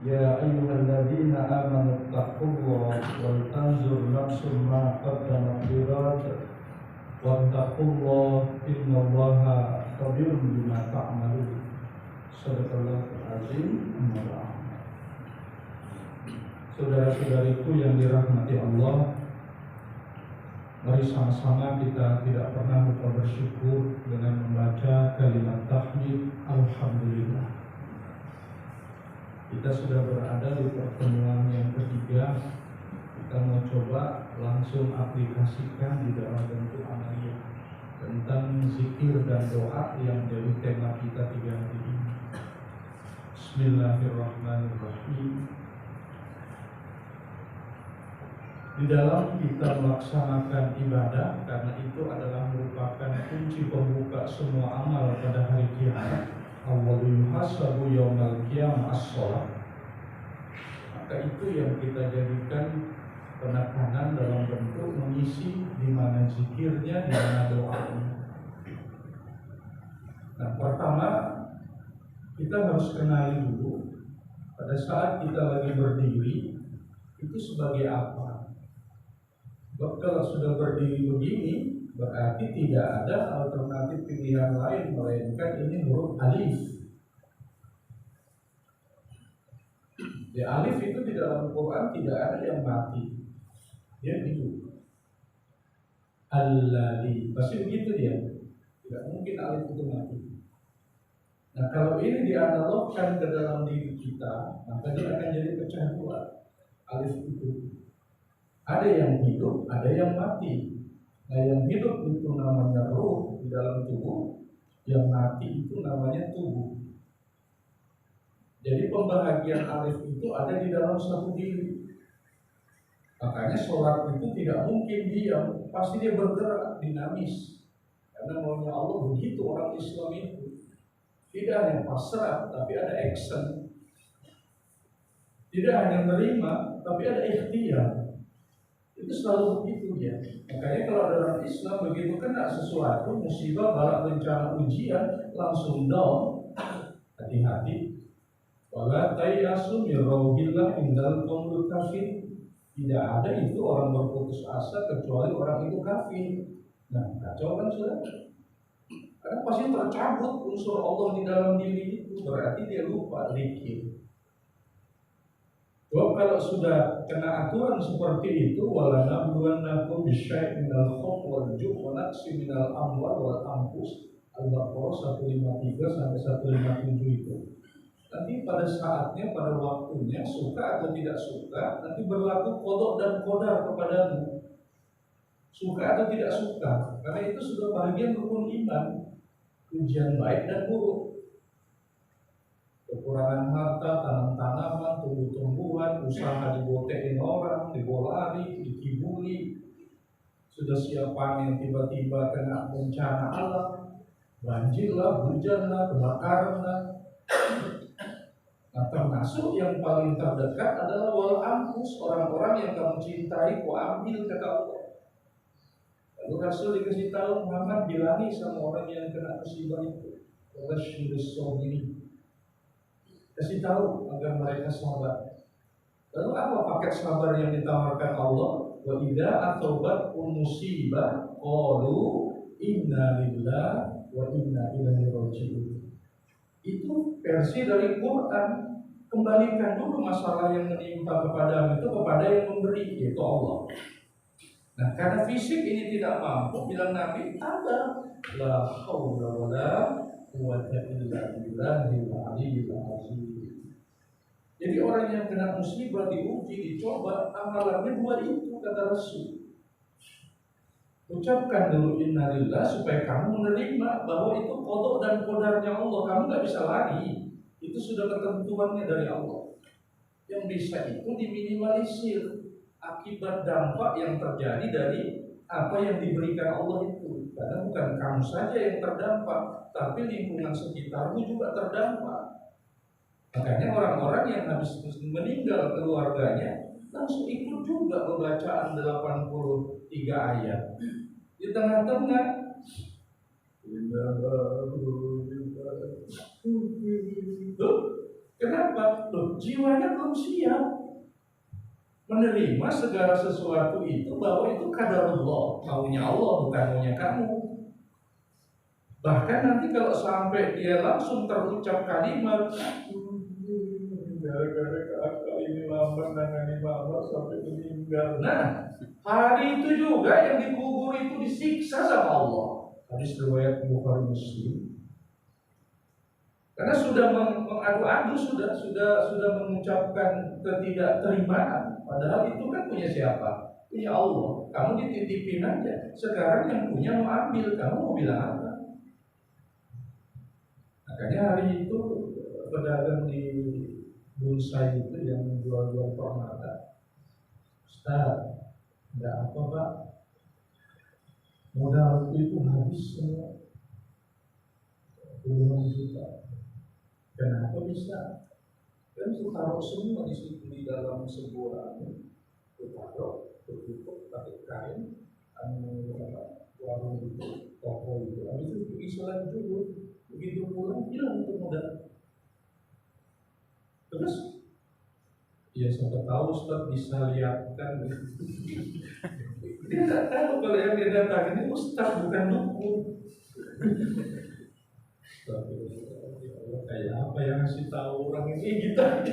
يا أيها الذين آمنوا اتقوا الله ولتنظر نفس ما قدمت لغد واتقوا الله إن الله خبير بما تعملون. Sadaqallahul azim. Saudara-saudariku yang dirahmati Allah, mari sama-sama kita tidak pernah lupa bersyukur dengan membaca kalimat tahmid Alhamdulillah. Kita sudah berada di pertemuan yang ketiga. Kita mau coba langsung aplikasikan di dalam bentuk amaliyah tentang zikir dan doa yang jadi tema kita 3 hari ini. Bismillahirrahmanirrahim. Di dalam kita melaksanakan ibadah, karena itu adalah merupakan kunci pembuka semua amal pada hari kiamat. Awwalu yuhasabu yaumal qiyamah as-shalah. Maka itu yang kita jadikan penekanan dalam bentuk mengisi di mana zikirnya, di mana doanya. Nah, pertama kita harus kenali dulu pada saat kita lagi berdiri itu sebagai apa. Sebab kalau sudah berdiri begini berarti tidak ada alternatif pilihan lain melainkan ini huruf alif. Ya, alif itu di dalam Quran tidak ada yang mati. Dia hidup. Alladzi, pasti begitu dia. Tidak mungkin alif itu mati. Nah, kalau ini dianalogkan ke dalam diri kita, maka dia akan jadi pecah dua. Alif itu ada yang hidup, ada yang mati. Nah, yang hidup itu namanya ruh di dalam tubuh, yang mati itu namanya tubuh. Jadi pembahagian alif itu ada di dalam satu diri. Makanya sholat itu tidak mungkin diam, pasti dia bergerak, dinamis. Karena maunya Allah begitu orang Islam itu. Tidak hanya pasrah, tapi ada action. Tidak hanya menerima, tapi ada ikhtiar. Itu selalu begitu ya. Makanya kalau ada orang Islam begitu kena sesuatu musibah, bala, bencana, ujian, langsung down. Hati-hati. Wala tayyasu min rauhillah indal qaumul kafir. Tidak ada itu orang berputus asa kecuali orang itu kafir. Nah, kacau kan sudah. Karena pasti tercabut unsur Allah di dalam diri itu, berarti dia lupa zikir. Sebab kalau sudah kena aturan seperti itu, wala nabluwannakum bisyai'in minal khawfi wal ju'i wa naqsin minal amwal wal anfus, Al-Baqarah 153 sampai 157 itu. Nanti pada saatnya, pada waktunya, suka atau tidak suka, nanti berlaku qada dan qadar kepadamu. Suka atau tidak suka, karena itu sudah bagian rukun iman. Ujian baik dan buruk, kekurangan harta, tanam-tanaman, tumbuh-tumbuhan, usaha dibotekin orang, dibolari, dikibuli, sudah siap panen tiba-tiba kena bencana alam, banjir lah, hujan lah, kebakaran lah. Nah, termasuk yang paling terdekat adalah wal anfus, orang-orang yang kamu cintai, kau ambil kata Allah. Lalu Rasul dikasih tahu, Muhammad bilangi sama orang yang kena musibah itu, wasyirus sabirin. Kasih tahu agar mereka sabar. Lalu apa paket sabar yang ditawarkan Allah? Wa idza asabatkum musibah qalu inna lillahi wa inna ilaihi raji'un. Itu versi dari Quran. Kembalikan dulu masalah yang menimpa kepadamu itu kepada yang memberi, yaitu Allah. Nah, karena fisik ini tidak mampu, bilang Nabi, tabah la haula wala quwwata illa billahil aliyyil azim. Jadi orang yang kena musibah, diuji, dicoba, amalannya dua itu, kata Rasul. Ucapkan dulu innalillah supaya kamu menerima bahwa itu qada dan qadarnya Allah. Kamu gak bisa lari. Itu sudah ketentuannya dari Allah. Yang bisa itu diminimalisir akibat dampak yang terjadi dari apa yang diberikan Allah itu. Karena bukan kamu saja yang terdampak, tapi lingkungan sekitarmu juga terdampak. Makanya orang-orang yang habis meninggal keluarganya langsung ikut juga pembacaan 83 ayat. Di tengah-tengah Kenapa? Loh, jiwanya belum siap menerima segala sesuatu itu, bahwa itu qadarullah, maunya Allah bukan maunya kamu. Bahkan nanti kalau sampai dia langsung terucap kalimat, gara-gara kakak ini lambat nangani mama sampai meninggal. Nah, hari itu juga yang dikubur itu disiksa sama Allah. Hadis riwayat Bukhari Muslim. Karena sudah mengadu-adu, sudah mengucapkan ketidakterimaan. Padahal itu kan punya siapa? Punya Allah. Kamu dititipin aja. Sekarang yang punya mau ambil, kamu mau bilang apa? Makanya hari itu pedagang di Bunsai itu yang jual-jual permata, Ustaz, enggak apa Pak, modal itu habis semua, puluhan juta. Kenapa bisa? Kan taruh semua di situ di dalam sebuah taruh tertutup pakai kain, warung itu, toko itu. Habis itu pergi sholat dulu, begitu pulang hilang itu modal. Terus, ya siapa tahu Ustaz bisa lihatkan. Dia tak tahu kalau yang dia datang ini Ustaz bukan dukun. Kayak apa yang ngasih tahu orang ini kita?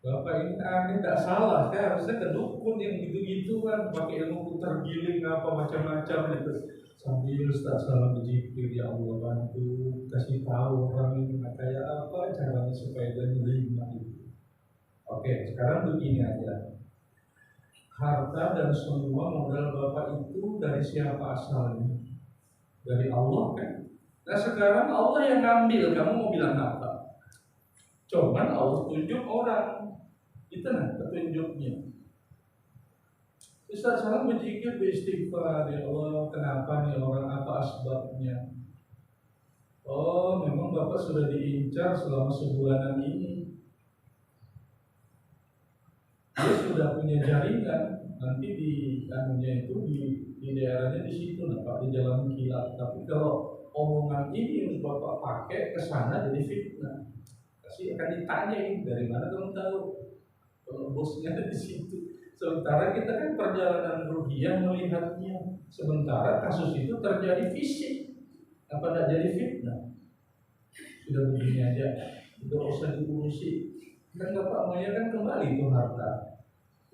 Bapak ini aneh, tak salah kan? Harusnya ke dukun yang gitu-gituan, pakai ilmu putar giling apa macam-macam gitu. Sambil Ustaz salam berzikir, ya Allah bantu kasih tahu orang ini kayak apa caranya supaya dia menerima itu. Oke, sekarang begini aja. Harta dan semua modal Bapak itu dari siapa asalnya? Dari Allah kan? Nah sekarang Allah yang ngambil, kamu mau bilang apa? Cuman Allah tunjuk orang. Itu nah petunjuknya. Ustaz salam berzikir, beristighfar, ya Allah kenapa nih orang, apa asbabnya? Oh memang Bapak sudah diincar selama sebulanan ini. Dia sudah punya jaringan, nanti di anunya itu di daerahnya di situ, nah Pak, di jalan kilat. Tapi kalau omongan ini yang Bapak pakai ke sana jadi fitnah. Pasti akan ditanyain dari mana kamu tahu kalau bosnya di situ. Sementara kita kan perjalanan ruhiyah melihatnya. Sementara kasus itu terjadi fisik. Apa tidak jadi fitnah? Sudah begini aja, tidak usah diurusi. Kan Bapak maunya kan kembali itu harta.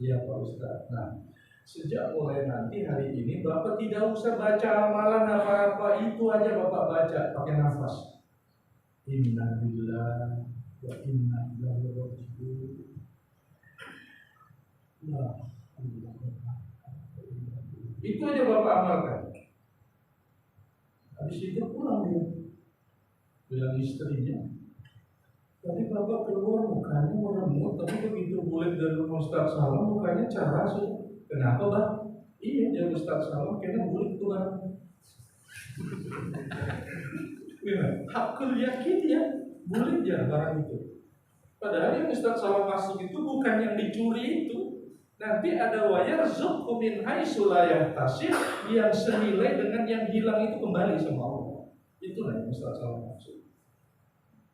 Iya Pak Ustaz. Nah, sejak mulai nanti hari ini Bapak tidak usah baca amalan apa-apa, itu aja Bapak baca pakai nafas. Inna lillahi wa inna ilaihi raji'un. Nah, itu aja Bapak amalkan. Habis itu pulang dia, bilang istrinya, tadi Bapak keluar mukanya meremut, tapi begitu boleh dari rumah Ustaz Salam mukanya cerah sih. Kenapa Bang? Iya, dia Ustaz Salam kayaknya boleh keluar. Hakul yakin ya, boleh aja barang itu. Padahal yang Ustaz Salam masuk itu bukan yang dicuri itu. Nanti ada wayar zuqu min haitsu la yahtasib, yang senilai dengan yang hilang itu kembali sama Allah. Itulah yang Ustaz Salam maksud.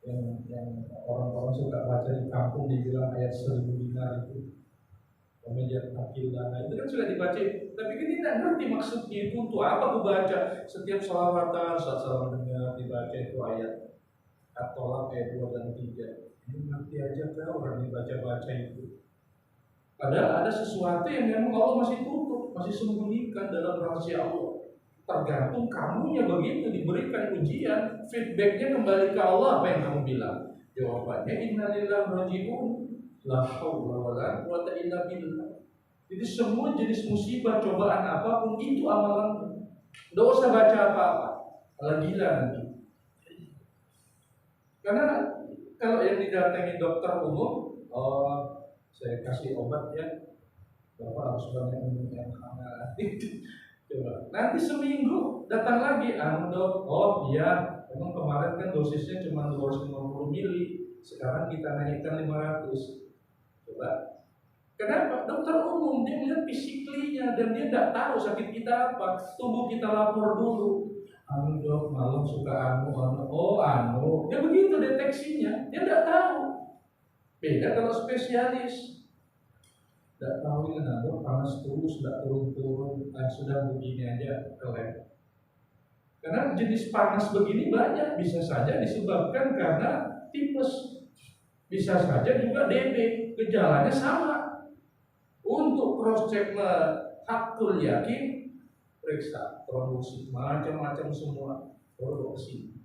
Yang orang-orang suka baca di kampung dibilang ayat 1000 dinar itu. Kemudian akil dana itu kan sudah dibaca, tapi kita tidak ngerti maksudnya itu untuk apa aku baca. Setiap salawatan saat salam dengar dibaca itu ayat At-Tolak ayat 2 dan 3. Ini ngerti aja kan orang dibaca-baca itu. Padahal ada sesuatu yang memang Allah masih tutup, masih sembunyikan dalam rahasia Allah. Tergantung kamunya begitu diberikan ujian, feedbacknya kembali ke Allah. Apa yang kamu bilang? Jawabannya innalillahi rajiun, la haula wala quwwata illa billah. Jadi semua jenis musibah, cobaan apapun itu amalan. Tidak usah baca apa-apa, kalau gila nanti. Karena kalau yang didatangi dokter umum, oh saya kasih obat ya, Bapak harus banyak minum yang hangat. Coba nanti seminggu datang lagi, dok, oh iya, emang kemarin kan dosisnya cuma 250 mili, sekarang kita naikkan 500. Coba, kenapa? Dokter umum dia melihat fisiklinya dan dia tidak tahu sakit kita apa, tubuh kita lapor dulu. anu dok, malam suka anu. Ya begitu deteksinya. Dia tidak tahu. Beda kalau spesialis. Tidak tahu ini dok, panas terus, tidak turun-turun, sudah begini aja kelek. Karena jenis panas begini banyak, bisa saja disebabkan karena tipes, bisa saja juga DB, gejalanya sama. Untuk cross check hakul yakin, periksa trombosit macam-macam semua produksi.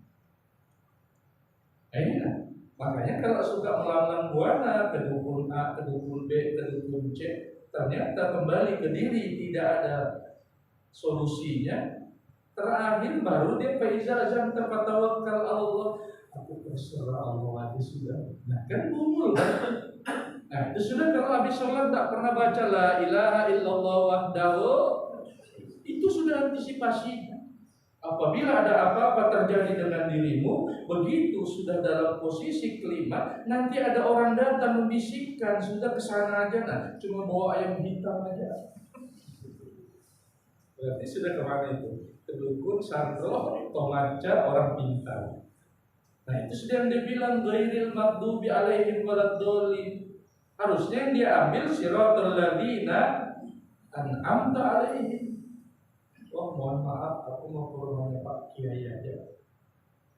Nah ini kan, makanya kalau suka melawan buana ke dukun A, ke dukun B, ke dukun C, ternyata kembali ke diri tidak ada solusinya. Terakhir baru dia faiza azam tawakkal Allah, aku berserah Allah aja sudah. Nah kan bumul kan. Nah itu sudah. Kalau habis sholat tak pernah baca la ilaha illallah wahdahu, itu sudah antisipasinya. Apabila ada apa-apa terjadi dengan dirimu, begitu sudah dalam posisi kelima, nanti ada orang datang membisikkan, sudah kesana aja, nah cuma bawa ayam hitam aja. Berarti sudah kemana itu? Kedukun, santro, tomaca, orang pintar. Nah itu sudah yang dia bilang ghairil maghdubi alaihim waladdallin. Harusnya yang dia ambil siratal ladzina an'amta alaihim. Oh mohon maaf, aku mau ke rumahnya Pak Kiai aja.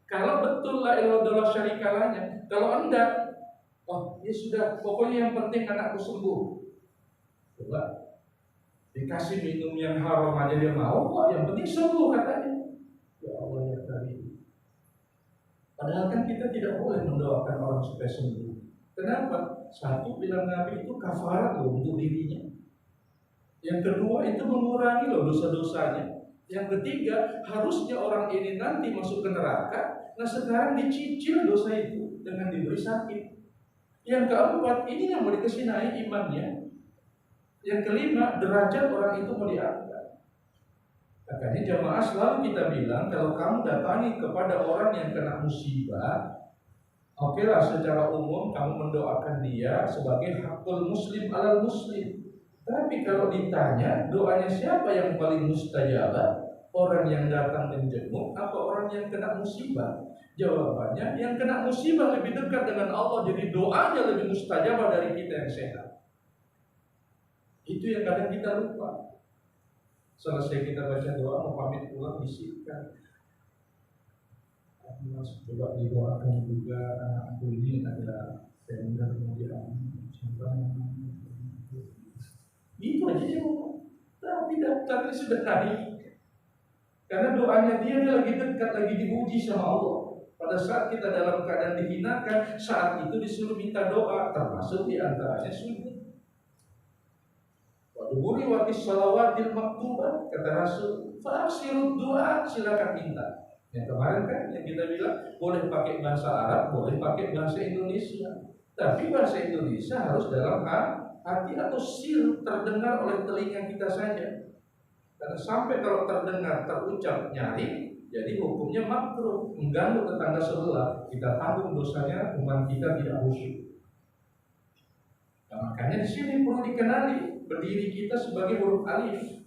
Kalau betul la ilaha illallah syarikalahnya, kalau enggak, oh ya sudah, pokoknya yang penting anakku sembuh. Coba dikasih minum yang haram aja dia mau kok, yang penting sembuh katanya. Ya Allah ya Karim. Padahal kan kita tidak boleh mendoakan orang supaya sembuh. Kenapa? Satu, bilang Nabi itu kafarat loh untuk dirinya. Yang kedua itu mengurangi loh dosa-dosanya. Yang ketiga, harusnya orang ini nanti masuk ke neraka. Nah sekarang dicicil dosa itu dengan diberi sakit. Yang keempat, ini yang mau dikasih naik imannya. Yang kelima, derajat orang itu mau diangkat. Makanya jamaah selalu kita bilang, kalau kamu datangi kepada orang yang kena musibah, oke lah secara umum kamu mendoakan dia sebagai hakul muslim alal muslim. Tapi kalau ditanya doanya siapa yang paling mustajabah, orang yang datang menjenguk apa orang yang kena musibah? Jawabannya yang kena musibah lebih dekat dengan Allah, jadi doanya lebih mustajabah dari kita yang sehat. Itu yang kadang kita lupa. Selesai kita baca doa, mau pamit pulang bisikkan, Mas coba didoakan juga anakku ini ada tender mau diambil. Itu aja dia ngomong. Tapi daftarnya sudah naik. Karena doanya dia lagi dekat, lagi diuji sama Allah. Pada saat kita dalam keadaan dihinakan, saat itu disuruh minta doa, termasuk diantaranya sujud. Waduburi watis salawatil maktubah, kata Rasul, fa'aksirud doa, silakan minta. Yang kemarin kan yang kita bilang boleh pakai bahasa Arab, boleh pakai bahasa Indonesia. Tapi bahasa Indonesia harus dalam hati atau sir terdengar oleh telinga kita saja. Karena sampai kalau terdengar terucap nyaring, jadi hukumnya makruh, mengganggu tetangga sebelah, kita tanggung dosanya, umat kita tidak khusyuk. Nah, makanya di sini perlu dikenali berdiri kita sebagai huruf alif,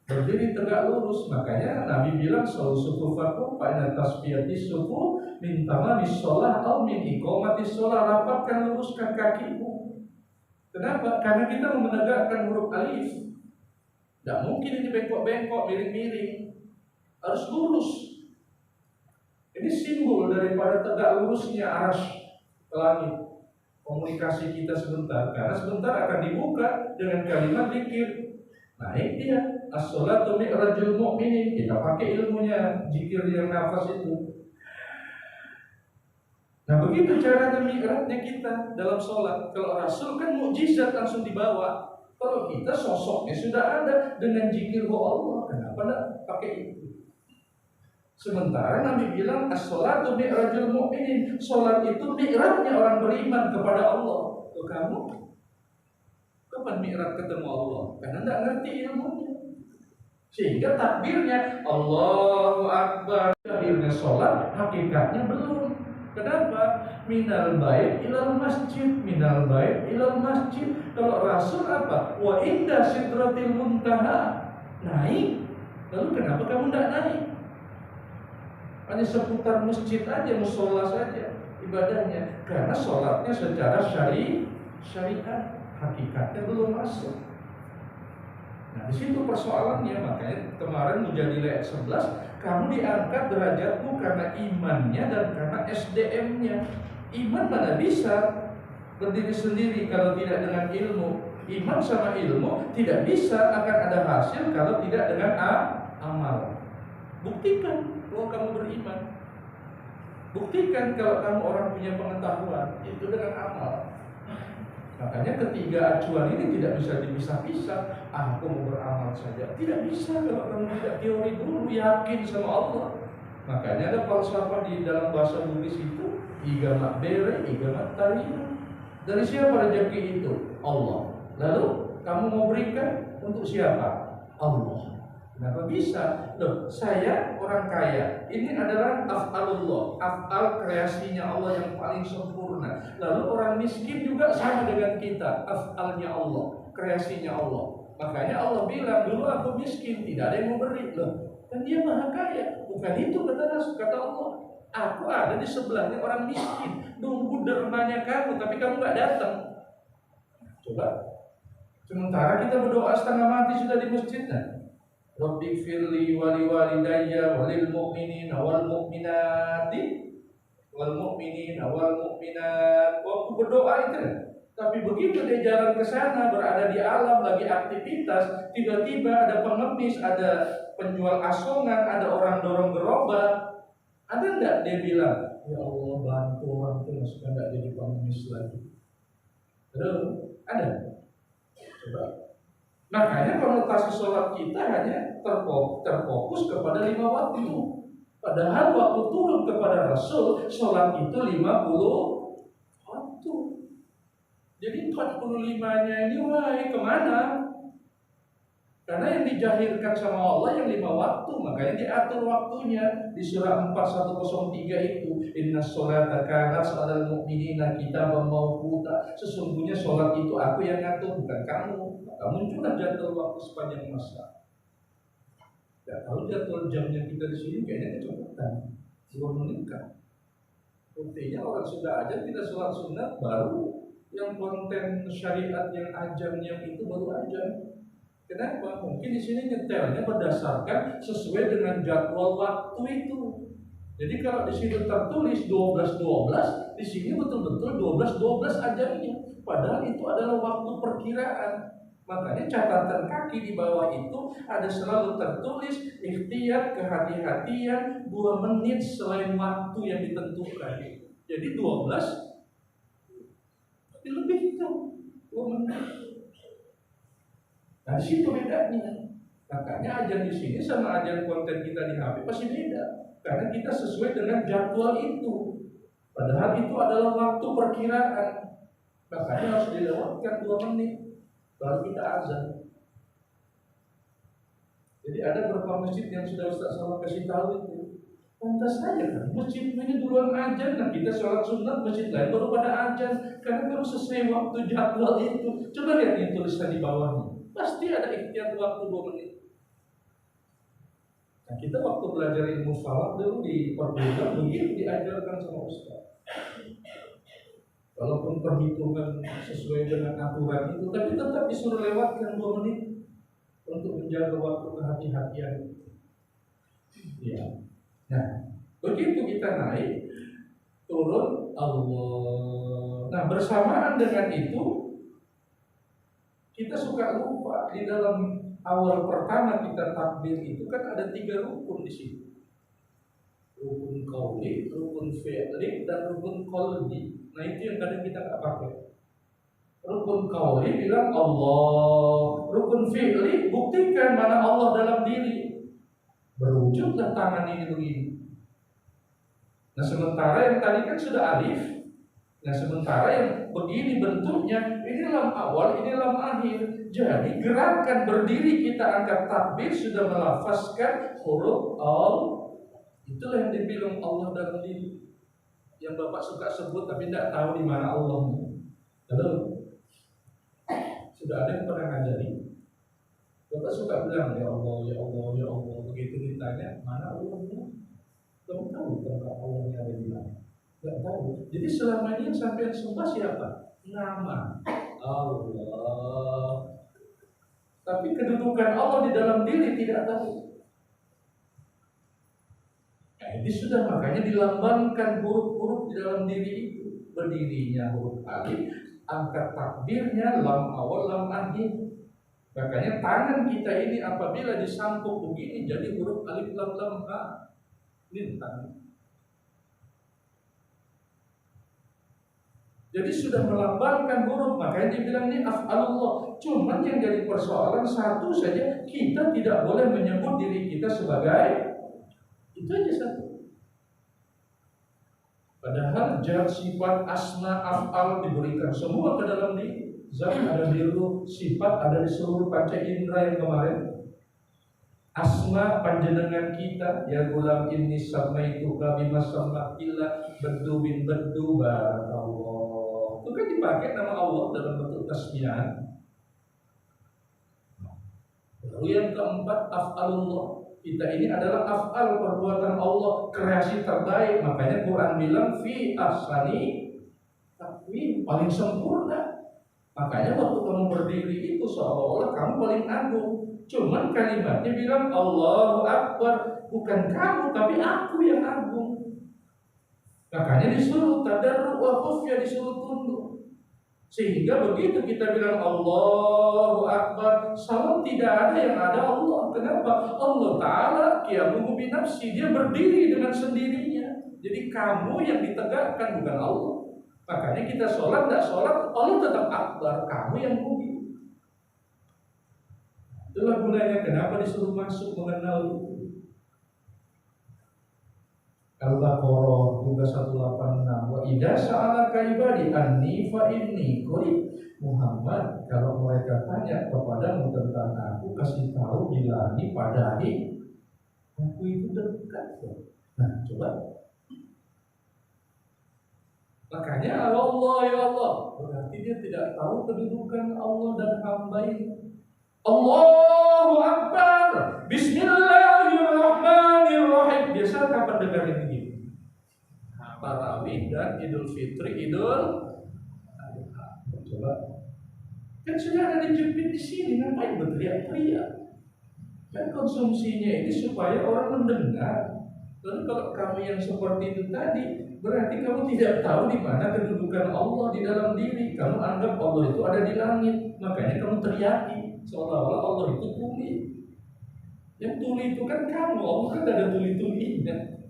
berdiri tegak lurus. Makanya Nabi bilang selalu sukufakum pada tasbiyati suku min tamamis sholah atau min iqamatis sholah, rapatkan luruskan kakimu. Kenapa? Karena kita menegakkan huruf alif. Tidak mungkin ini bengkok-bengkok, miring-miring. Harus lurus. Ini simbol daripada tegak lurusnya arasy ke langit. Komunikasi kita sebentar, karena sebentar akan dibuka dengan kalimat zikir. Naik dia, as-sholatu mi'rajul mu'minin. Kita pakai ilmunya, zikir yang nafas itu. Nah begitu cara mi'rajnya kita dalam sholat. Kalau Rasul kan mukjizat langsung dibawa. Kalau kita sosoknya sudah ada dengan zikir Allah, kenapa tidak pakai itu? Sementara Nabi bilang as-sholatu mi'rajul mu'minin, sholat itu mi'rajnya orang beriman kepada Allah. Tuh kamu, kapan mi'raj ketemu Allah? Karena tidak ngerti ilmunya. Sehingga takbirnya Allahu Akbar, akhirnya sholat, hakikatnya belum. Kenapa? Minal bait ilal masjid, minal bait ilal masjid. Kalau Rasul apa? Wa inda sidratil muntaha, naik. Lalu kenapa kamu tidak naik? Hanya seputar masjid aja, musola saja ibadahnya, karena sholatnya secara syariat, hakikatnya belum masuk. Nah, di situ persoalannya. Makanya kemarin menjadi ayat 11, kamu diangkat derajatmu karena imannya dan karena SDM-nya. Iman mana bisa berdiri sendiri kalau tidak dengan ilmu. Iman sama ilmu tidak bisa akan ada hasil kalau tidak dengan amal. Buktikan bahwa kamu beriman. Buktikan kalau kamu orang punya pengetahuan, itu dengan amal. Makanya ketiga acuan ini tidak bisa dipisah-pisah. Aku mau beramal saja, tidak bisa kalau kamu tidak teori dulu, yakin sama Allah. Makanya ada falsafah di dalam bahasa Buddhis itu, iga makbere, iga maktarina. Dari siapa rezeki itu? Allah. Lalu kamu mau berikan untuk siapa? Allah. Kenapa bisa? Loh, saya orang kaya. Ini adalah af'alullah, af'al kreasinya Allah yang paling sempurna. Lalu orang miskin juga sama dengan kita, af'alnya Allah, kreasinya Allah. Makanya Allah bilang, dulu aku miskin, tidak ada yang mau beri. Loh, kan dia maha kaya. Bukan itu kata Allah. Aku ada di sebelahnya orang miskin, nunggu dermanya kamu, tapi kamu gak datang. Coba. Sementara kita berdoa setengah mati sudah di masjidnya. Rabbi firli wali walidayya walil mu'minin wal mu'minati wal mu'minin wal mu'minat. Waktu berdoa itu. Tapi begitu dia jalan ke sana, berada di alam lagi aktivitas, tiba-tiba ada pengemis, ada penjual asongan, ada orang dorong gerobak. Ada enggak dia bilang, ya Allah bantu orang itu supaya enggak jadi pengemis lagi? Ada? Coba. Makanya konotasi sholat kita hanya terfokus kepada 5 waktu. Padahal waktu turun kepada Rasul, sholat itu 50 waktu. Jadi 45-nya ini wahai kemana? Karena yang dijahirkan sama Allah yang 5 waktu, makanya diatur waktunya di surah 4103 itu, inna sholata kanat 'alal mu'minina kitaban mawquta. Sesungguhnya sholat itu aku yang ngatur, bukan kamu. Maka muncullah jadwal waktu sepanjang masa. Gak tahu jadwal jamnya kita di sini kayaknya kecepatan, 2 menit kan. Buktinya orang sudah aja tidak sholat sunat, baru yang konten syariat yang ajannya itu baru ajan. Kenapa? Mungkin di sini nyetelnya berdasarkan sesuai dengan jadwal waktu itu. Jadi kalau di sini tertulis 12.12, di sini betul-betul 12.12 ajannya. Padahal itu adalah waktu perkiraan. Makanya catatan kaki di bawah itu ada selalu tertulis ikhtiyat, kehati-hatian 2 menit selain waktu yang ditentukan. Jadi 12 lebih itu 2 menit. Nah, di situ bedanya. Makanya ajan di sini sama ajan konten kita di HP pasti beda. Karena kita sesuai dengan jadwal itu. Padahal itu adalah waktu perkiraan. Makanya harus dilewatkan 2 menit baru kita azan. Jadi ada beberapa masjid yang sudah Ustaz Salman kasih tahu itu. Pantas saja kan, masjid ini duluan azan, nah kita sholat sunat, masjid lain baru pada azan. Karena baru sesuai waktu jadwal itu. Coba lihat yang tulisan di bawahnya. Pasti ada ikhtiar waktu 2 menit. Nah, kita waktu belajar ilmu falak dulu di perguruan begitu diajarkan sama Ustaz. Walaupun perhitungan sesuai dengan aturan itu, tapi tetap disuruh lewatkan 2 menit untuk menjaga waktu kehati-hatian. Ya. Nah, begitu kita naik, turun Allah. Nah, bersamaan dengan itu kita suka lupa di dalam awal pertama kita takbir itu kan ada 3 rukun di situ. Rukun qauli, rukun fi'li, dan rukun qalbi. Nah, itu yang kadang kita nggak pakai. Rukun qauli bilang Allah, rukun fi'li buktikan mana Allah dalam diri. Berwujudlah tangan ini begini. Nah, sementara yang tadi kan sudah alif. Nah, sementara yang begini bentuknya, ini lam awal, ini lam akhir. Jadi gerakan berdiri kita angkat takbir sudah melafazkan huruf al. Itulah yang dibilang Allah dalam diri. Yang Bapak suka sebut tapi tidak tahu di mana Allahnya. Halo? Sudah ada yang pernah ngajari? Bapak suka bilang ya Allah, ya Allah, ya Allah. Begitu ditanya mana Allahnya? Kamu tahu tempat Allah yang ada di mana? Gak tahu. Jadi selama ini yang sampai sembah siapa? Nama Allah. Tapi kedudukan Allah di dalam diri tidak tahu. Nah, ini sudah makanya dilambangkan huruf-huruf di dalam diri itu. Berdirinya huruf alif, angkat takbirnya lam awal lam akhir. Makanya tangan kita ini apabila disangkut begini jadi huruf alif lam lam ha. Ini tangan. Jadi sudah melambangkan huruf, makanya dibilang ini af'alullah. Cuman yang jadi persoalan satu saja, kita tidak boleh menyebut diri kita sebagai itu aja satu. Padahal zat, sifat, asma, af'al diberikan semua ke dalam diri. Zat ada di ruh, sifat ada di seluruh panca indera yang kemarin. Asma panjenengan kita, ya gulam inni samaitu bima samatillah bedu bin bedu barakallah. Itu kan dipakai nama Allah dalam bentuk tasmiah. Lalu yang keempat af'alullah. Kita ini adalah af'al perbuatan Allah, kreasi terbaik. Makanya Quran bilang fi ahsani taqwim, paling sempurna. Makanya waktu kamu berdiri itu seolah-olah kamu paling agung. Cuman kalimatnya bilang Allahu Akbar, bukan kamu tapi aku yang agung. Makanya disuruh tadarruk wa khufya, disuruh tunduk. Sehingga begitu kita bilang Allahu Akbar, salam tidak ada yang ada Allah. Kenapa? Allah Ta'ala qiyamuhu bi nafsi, dia berdiri dengan sendirinya. Jadi kamu yang ditegakkan bukan Allah. Makanya kita sholat, tidak sholat, Allah tetap akbar, kamu yang muji. Itulah gunanya kenapa disuruh masuk mengenal itu. Al-Baqarah juga 186. Wa idza sa'alaka ibadi anni fa inni qarib. Muhammad, kalau mereka tanya kepadamu tentang aku, kasih tahu bilani padai aku itu dekat. Nah, coba. Makanya Allah ya Allah, berarti dia tidak tahu kedudukan Allah dan hamba ini. Allahu Akbar, Bismillahirrahmanirrahim. Biasa kapan dengar ini? Tarawih dan Idul Fitri, Idul Adha. Coba. Kan sudah ada dijepit di sini, ngapain berteriak-teriak? Kan konsumsinya ini supaya orang mendengar. Lalu kalau kamu yang seperti itu tadi, berarti kamu tidak tahu di mana kedudukan Allah di dalam diri. Kamu anggap Allah itu ada di langit, makanya kamu teriaki seolah-olah Allah itu tuli. Yang tuli itu kan kamu, Allah kan ada tuli-tulinya.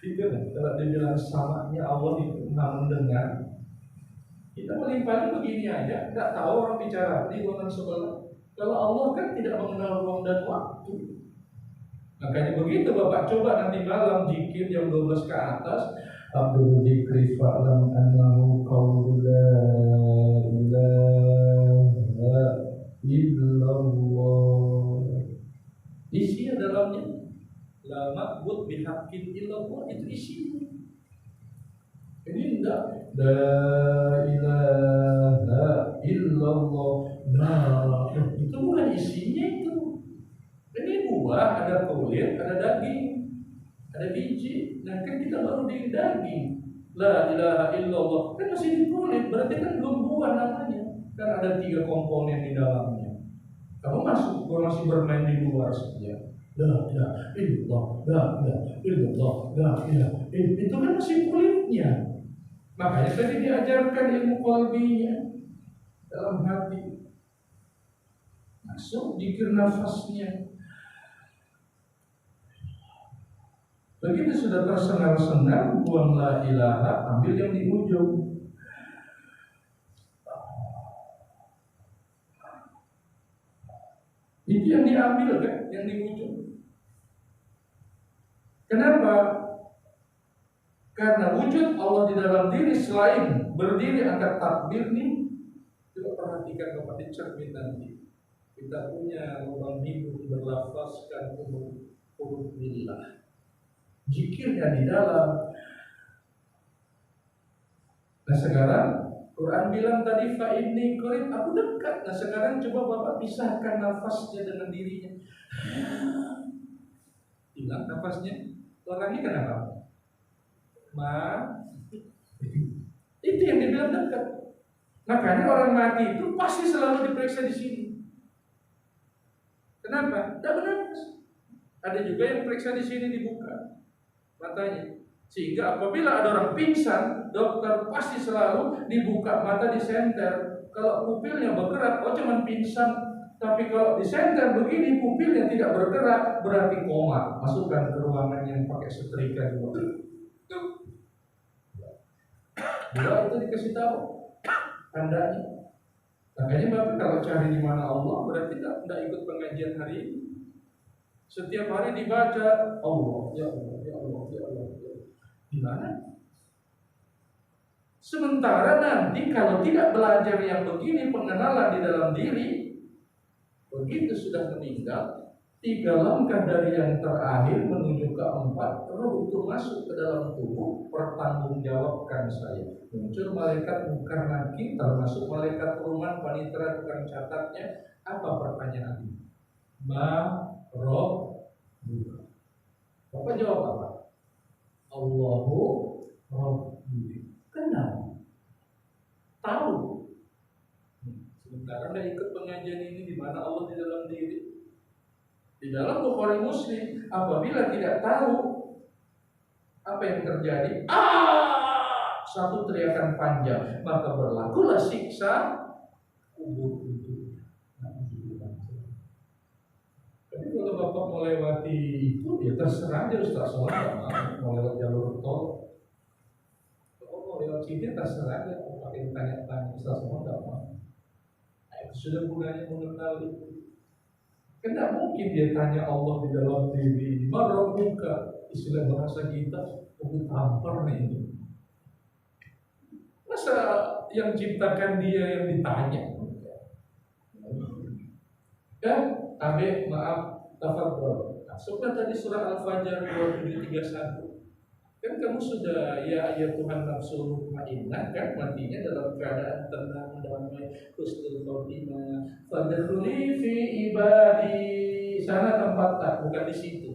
Itu kalau dibilang samanya Allah itu nggak mendengar. Kita paling begini aja, nggak tahu orang bicara di ruangan sebelah. Kalau Allah kan tidak mengenal ruang dan waktu. Makanya begitu Bapak coba nanti malam zikir jam 12 ke atas. Abdul dzikri fa'lam annahu qawlu la ilaha illallah. Isi dalamnya la ma'bud bihaqqin illallah, itu isinya. Ini enggak la ilaha illallah. Nah, itu bukan isinya itu. Ini buah, ada kulit, ada daging, ada biji. Nah kan kita baru di daging. La ilaha illallah kan masih di kulit, berarti kan belum buah namanya. Kan ada 3 komponen di dalamnya. Kamu masih bermain di luar saja. La ilaha illallah, la ilaha illallah, la ilaha illallah. Itu kan masih kulitnya. Makanya tadi diajarkan ilmu qalbinya dalam hati. Masuk zikir nafasnya. Begitu sudah tersengal-sengal, buang la ilaha, ambil yang di ujung. Itu yang diambil kan, yang di ujung. Kenapa? Karena wujud Allah di dalam diri selain berdiri angkat takbir nih. Coba perhatikan kepada cermin nanti. Kita punya lubang hidung berlafazkan huruf billah. Zikirnya di dalam. Nah sekarang Quran bilang tadi fa inni qarib, aku dekat. Nah sekarang coba Bapak pisahkan nafasnya dengan dirinya. Hilang nafasnya. Orangnya kenapa? Itu yang dibilang dekat. Makanya orang mati itu pasti selalu diperiksa di sini. Kenapa? Tidak benar. Ada juga yang periksa di sini dibuka matanya. Sehingga apabila ada orang pingsan, dokter pasti selalu dibuka mata disenter. Kalau pupilnya bergerak, oh cuman pingsan. Tapi kalau disenter begini, pupilnya tidak bergerak, berarti koma. Masukkan ke ruangan yang pakai setrika juga. Bila itu dikasih tahu tandanya. Makanya Bapak kalau cari di mana Allah, berarti tidak ikut pengajian hari ini. Setiap hari dibaca Allah, ya Allah, ya Allah, ya Allah. Di mana? Sementara nanti kalau tidak belajar yang begini, pengenalan di dalam diri, begitu sudah meninggal, 3 langkah dari yang terakhir menuju ke 4, roh itu masuk ke dalam tubuh, pertanggungjawabkan saya. Muncul malaikat mungkar nakir, termasuk malaikat perumahan, panitera, tukang catatnya. Apa pertanyaannya? Roh buka. Bapak jawab apa? Allahu Rabbi. Kenal, tahu. Sementara anda ikut pengajian ini di mana Allah di dalam diri. Di dalam Bukhari Muslim, apabila tidak tahu apa yang terjadi, satu teriakan panjang, maka berlakulah siksa kubur itu. Tapi kalau Bapak melewati itu, ya terserah aja Ustaz, soalnya mau lewat jalur tol. Kalau mau lewat sini terserah aja, pakai tanya-tanya Ustaz, semua enggak mau. Itu sudah gunanya mengenal itu. Tidak mungkin dia tanya Allah di dalam diri, baru buka istilah bahasa kita, tampar nih. Masa yang ciptakan dia yang ditanya? Dan Abe, maaf, tafadhol. Masuklah tadi surah Al-Fajr 2731. Kan kamu sudah ya Tuhan nafsu mutmainnah kan, matinya dalam keadaan tenang, damai, husnul khotimah. Fadkhuli fi ibadi. Sana tempat tak, bukan di situ.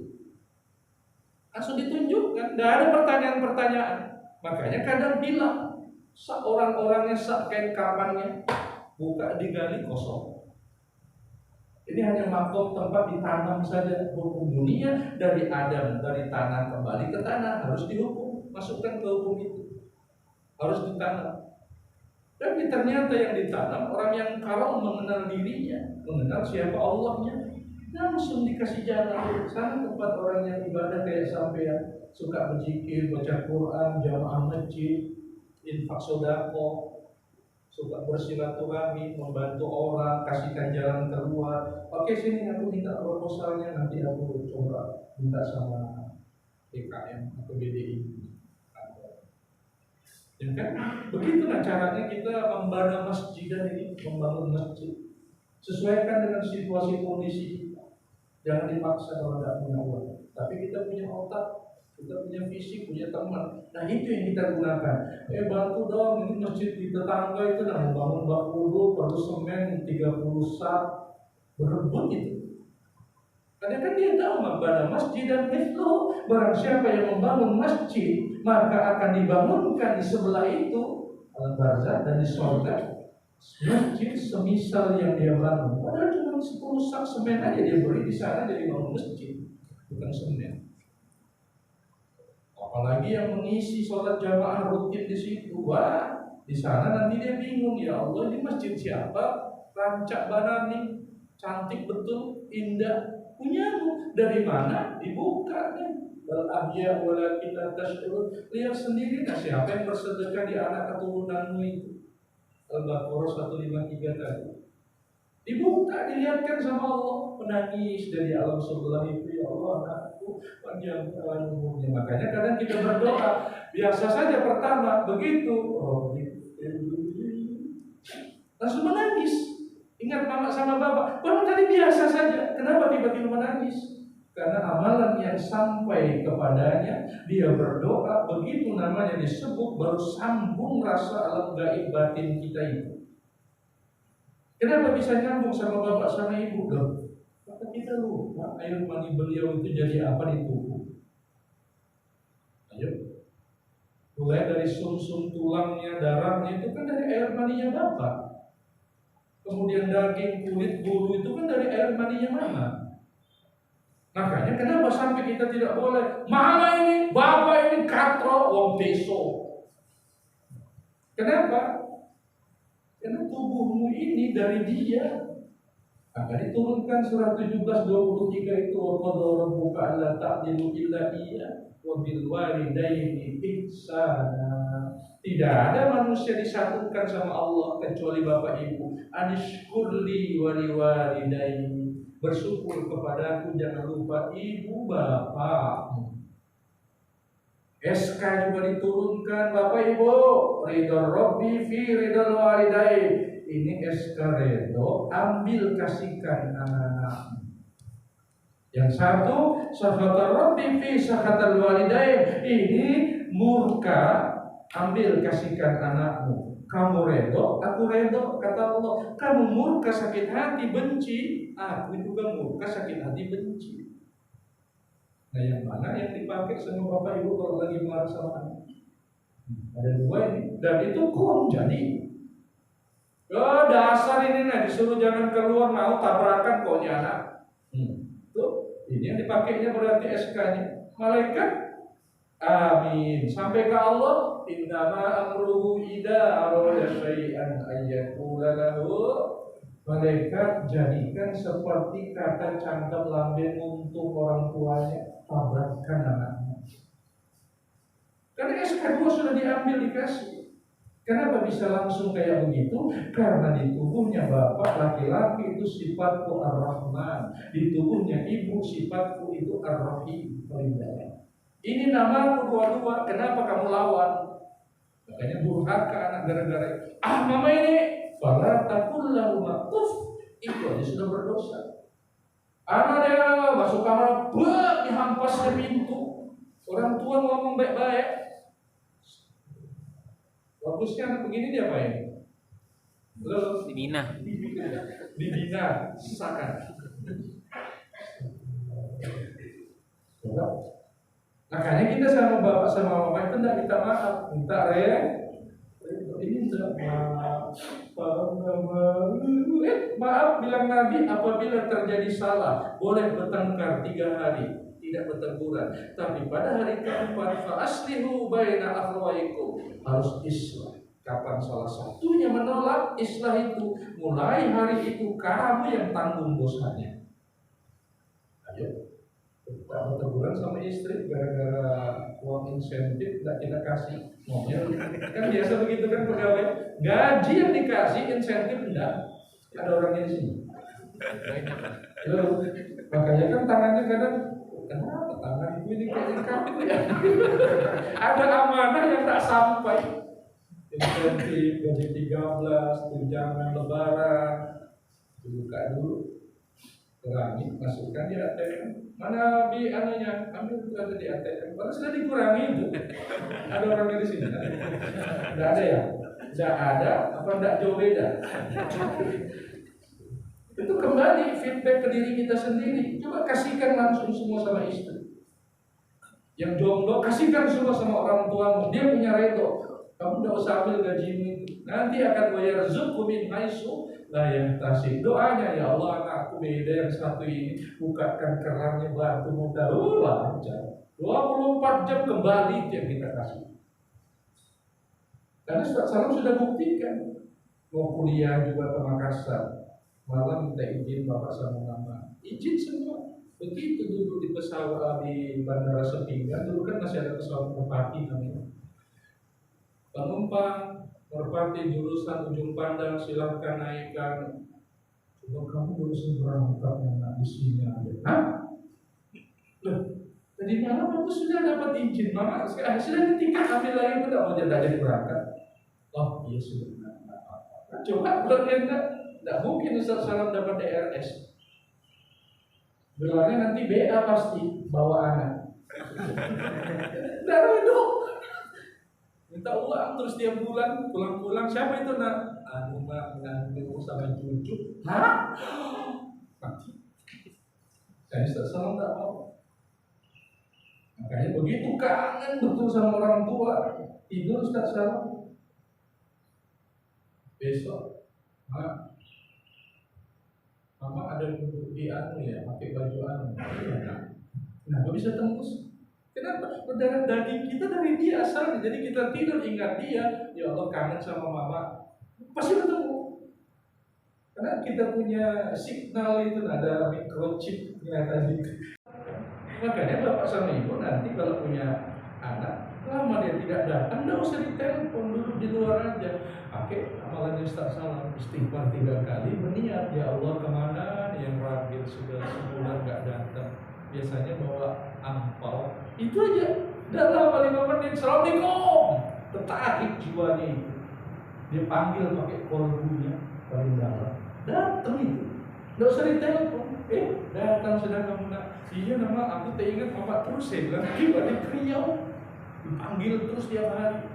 Langsung ditunjukkan, tidak ada pertanyaan-pertanyaan. Makanya kadang bilang, orang-orangnya kain kapannya, buka digali kosong. Ini hanya makom tempat ditanam saja. Hukum dunia dari Adam, dari tanah kembali ke tanah, harus dihukum, masukkan ke hukum itu, harus ditanam. Tapi ternyata yang ditanam orang yang kalau mengenal dirinya, mengenal siapa Allahnya, langsung dikasih jalan. Sana tempat orang yang ibadah kayak sampean, suka berzikir, baca Quran, jamaah masjid, infak sedekah, suka bersilaturahmi, membantu orang, kasihkan jalan keluar. Oke, sini aku minta proposalnya, nanti aku coba minta sama PKM atau BDI. Ya kan? Begitulah caranya kita membangun masjid ini, membangun masjid. Sesuaikan dengan situasi kondisi kita. Jangan dipaksa kalau tidak punya uang. Tapi kita punya otak, kita punya fisik, punya teman. Nah itu yang kita gunakan. Bantu dong, ini masjid di tetangga itu nah membangun bak wudhu, perlu semen 30 sak, berebut itu. Karena kan dia tahu membangun masjid dan itu barang siapa yang membangun masjid maka akan dibangunkan di sebelah itu al-barzah dan di surga masjid semisal yang dia bangun. Padahal cuma 10 sak semen aja dia beri di sana jadi bangun masjid, bukan semen. Apalagi yang mengisi sholat jamaah rutin di situ, wah di sana nanti dia bingung, ya Allah ini masjid siapa? Rancak banani, cantik betul, indah, punyamu. Dari mana? Dibuka nih. Bal ahya walakin la tash'urun. Lihat sendiri nah siapa yang bersedekah di anak keturunanmu itu. Al-Baqarah 153 tadi. Dibuka, dilihatkan sama Allah, menangis dari alam sebelah itu, ya Allah anakku panjangkan umurnya. Makanya kadang kita berdoa biasa saja pertama begitu, langsung menangis. Ingat mama sama bapak, baru tadi biasa saja. Kenapa tiba-tiba menangis? Karena amalan yang sampai kepadanya, dia berdoa, begitu namanya disebut, baru sambung rasa alam gaib batin kita itu. Kenapa bisa nyambung sama bapak sama ibu dong? Maka kita lupa air mani beliau itu jadi apa di tubuh. Mulai dari sumsum tulangnya, darahnya itu kan dari air maninya bapak. Kemudian daging, kulit, bulu itu kan dari air maninya mama. Makanya kenapa sampai kita tidak boleh mama ini, bapak ini katro, wong beso. Kenapa? Karena tubuhmu ini dari dia. Maka diturunkan surat 17:23 itu, qadara rabbuka alla ta'dilu illa iya wa bil walidaini ihsana. Tidak ada manusia disatukan sama Allah kecuali bapak ibu. Anishkurli wa liwalidaini. Bersyukur kepadaku, jangan lupa ibu bapakmu. SK juga diturunkan, bapak ibu, ridho Rabbi fi ridho walidain. Ini SK ridho, ambil kasihkan anak-anak. Yang satu, sakhatar Rabbi fi sakhatal walidain. Ini murka, ambil kasihkan anakmu. Kamu ridho, aku ridho, kata Allah. Kamu murka sakit hati, benci, aku juga murka sakit hati, benci. Nah, yang mana yang dipakai sama bapak ibu kalau lagi marah sama anak? Ada dua ini, dan itu kun jadi. Oh, dasar ini nih, disuruh jangan keluar, mau tabrakan kok anak. Tuh, ini yang dipakainya berarti SK-nya. Malaikat, amin. Sampai ke Allah, innama amruhu idza arada syai'an ayyaqula lahu. Malaikat jadikan seperti kata cangkem lambeng untuk orang tuanya, tabrakkan anaknya. Karena SK2 sudah diambil, dikasih. Kenapa bisa langsung kayak begitu? Karena di tubuhnya bapak laki-laki itu sifatku ar-Rahman, di tubuhnya ibu sifatku itu ar-Rahim. Ini namaku dua-dua. Kenapa kamu lawan? Makanya durhaka anak gara-gara mama ini. Fala takullahu maquf. Itu aja sudah berdosa. Anak dia masuk kamar, dihampas ke pintu. Orang tua ngomong baik-baik. Bagusnya anak begini dia apa ya? Dibina. Dibina, sisakan. Makanya kita sama bapak sama mama itu tidak minta maaf, minta ini tidak maaf bilang Nabi, apabila terjadi salah boleh bertengkar 3 hari, tidak berteguran. Tapi pada hari keempat, fa aslihu baina akhwaikum, harus islah. Kapan salah satunya menolak, islah itu. Mulai hari itu kamu yang tanggung dosanya. Ayo, kita berteguran sama istri gara-gara uang insentif tidak kita kasih. Maunya kan biasa begitu kan pegawai, gaji yang dikasih, insentif enggak. Ada orangnya di sini. Loh, makanya kan tangannya kadang, kenapa tangan ini kayak kamu ya? Ada amanah yang tak sampai. Insentif, gaji 13, tunjangan lebaran, dibuka dulu, kurangi, masukkan di ATM. Mana anunya, ambil itu ada di ATM. Baru sudah dikurangi itu. Ada orangnya di sini. Tidak ada ya? Tidak ada, apa tidak jauh beda? Itu kembali feedback ke diri kita sendiri. Coba kasihkan langsung semua sama istri. Yang jomblo kasihkan semua sama orang tuamu. Dia punya redo. Kamu tidak usah ambil gajimu itu. Nanti akan bayar zuku min haisu la yahtasib. Doanya, ya Allah, anakku beda yang satu ini, bukakan kerannya, bantu mudah, lancar. 24 jam kembali yang kita kasih. Karena Salam sudah buktikan. Mau kuliah juga ke Makassar, malam minta izin bapak sama mama, izin semua. Begitu duduk di pesawat di Bandara Sepinggan, dulu kan masih ada pesawat merpati namanya. Penumpang merpati jurusan Ujung Pandang, silahkan naikkan. Coba kamu baru berangkat di sini ada. Hah? Loh, tadi malam aku sudah dapat izin, mama sudah di tiket, ambil lagi, tidak mau jadi berangkat. Oh iya sudah. Coba kalau dia tidak mungkin Ustaz Salam dapat DRS. Bilangnya nanti BA pasti bawa anak. Tidak duduk. Minta uang terus tiap bulan pulang-pulang, siapa itu nak? Anu mak ngandung sama cucu. Hah? Mati. Saya Ustaz Salam tidak mau. Makanya begitu kangen betul sama orang tua, tidur Ustaz salah. Besok, mama ada duduk di ya, pakai baju Kenapa bisa tembus? Kenapa? Darah daging kita dari dia asalnya. Jadi kita tidur ingat dia, ya Allah kangen sama mama, pasti ketemu. Karena kita punya signal itu ada microchip ternyata gitu. Makanya bapak sama ibu nanti kalau punya anak, lama dia tidak datang, tidak usah ditelepon, duduk di luar aja. Pakai amalan Ustaz Salam, istighfar 3 kali, berniat, ya Allah kemana yang ragil sudah sebulan gak datang. Biasanya bawa ampau, itu aja. Dalam 5 menit, Assalamualaikum. Tertarik jiwanya itu. Dia panggil pakai kolbunya paling dalam. Datang itu. Tidak usah ditelepon. Datang sudah kamu nak. Iya nama aku tak ingat bapak terus saya bilang di Riau. Dipanggil terus tiap hari.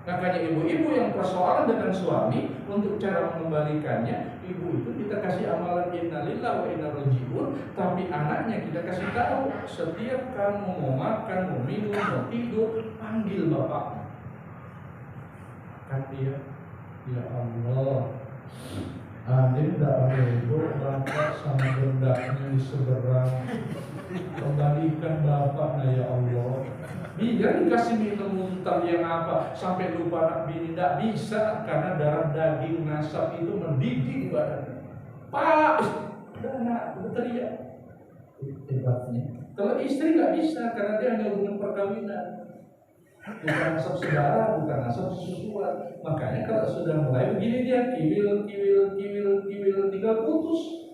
Makanya ibu-ibu yang persoalan dengan suami, untuk cara mengembalikannya, ibu itu kita kasih amalan innalillah wa inna rojiun, tapi anaknya kita kasih tahu setiap kamu mau makan, mau minum, mau tidur, panggil bapakmu. Kan dia, ya Allah, Adin tidak ibu bapak sama bendanya di seberang, kembalikan bapaknya ya Allah. Biar dikasih minum muntah yang apa sampai lupa anak bini, tidak bisa karena darah daging nasab itu mendidih badannya. Pak, udah nak, udah teriak. Hebatnya. Kalau istri nggak bisa karena dia hanya hubungan perkawinan, bukan nasab saudara, bukan nasab sesusuan. Makanya kalau sudah mulai begini dia kiwil, tinggal putus.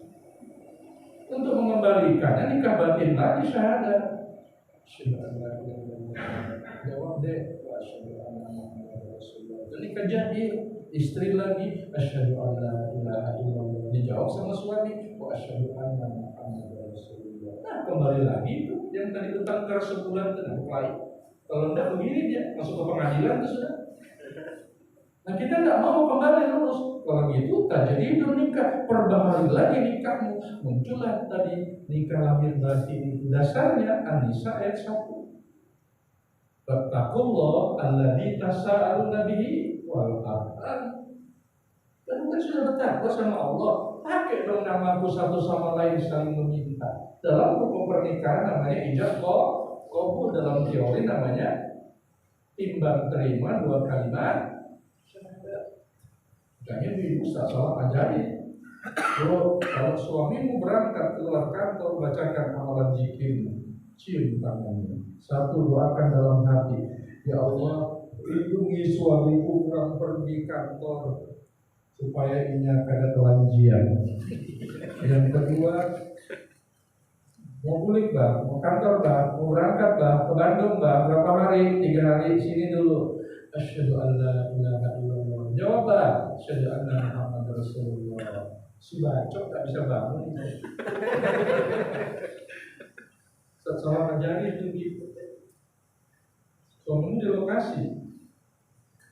Untuk mengembalikannya nikah batin lagi syahadat. Jawab deh, jadi kejadian istri lagi asyhadu an la ilaha illallah, dijawab sama suami wa asyhadu anna muhammadar rasulullah. Nah kembali lagi itu yang tadi bertengkar sebulan dengan lain. Kalau tidak begini dia masuk ke pengadilan itu sudah. Nah kita tidak mau kembali lurus. Kalau gitu tak jadi itu nikah, perbaharui lagi nikahmu. Muncullah tadi nikah lahir batin itu dasarnya An-Nisa ayat 1. Wattaqullah alladzi tasaaluna bihi wal arham. Kamu kan sudah bertakwa sama Allah, pakai dong namaku satu sama lain saling meminta. Dalam hukum pernikahan namanya ijab qabul, dalam teori namanya timbang terima 2 kalimat syahadat. Makanya ibu salah ajarin. Kalau suamimu berangkat keluar kantor, bacakan amalan zikir, cium tangannya. 1, doakan dalam hati, ya Allah lindungi suamiku pulang pergi kantor supaya ini kada telanjian. Yang kedua, mau balik bang, mau kantor bang, mau berangkat bang, ke Bandung bang, berapa hari? 3 hari, sini dulu. Asyhadu an la ilaha illallah. Jawab bang, asyhadu anna muhammadar rasulullah. Si bacok tak bisa bangun. Setelah menjadi itu gitu. Suamimu di lokasi.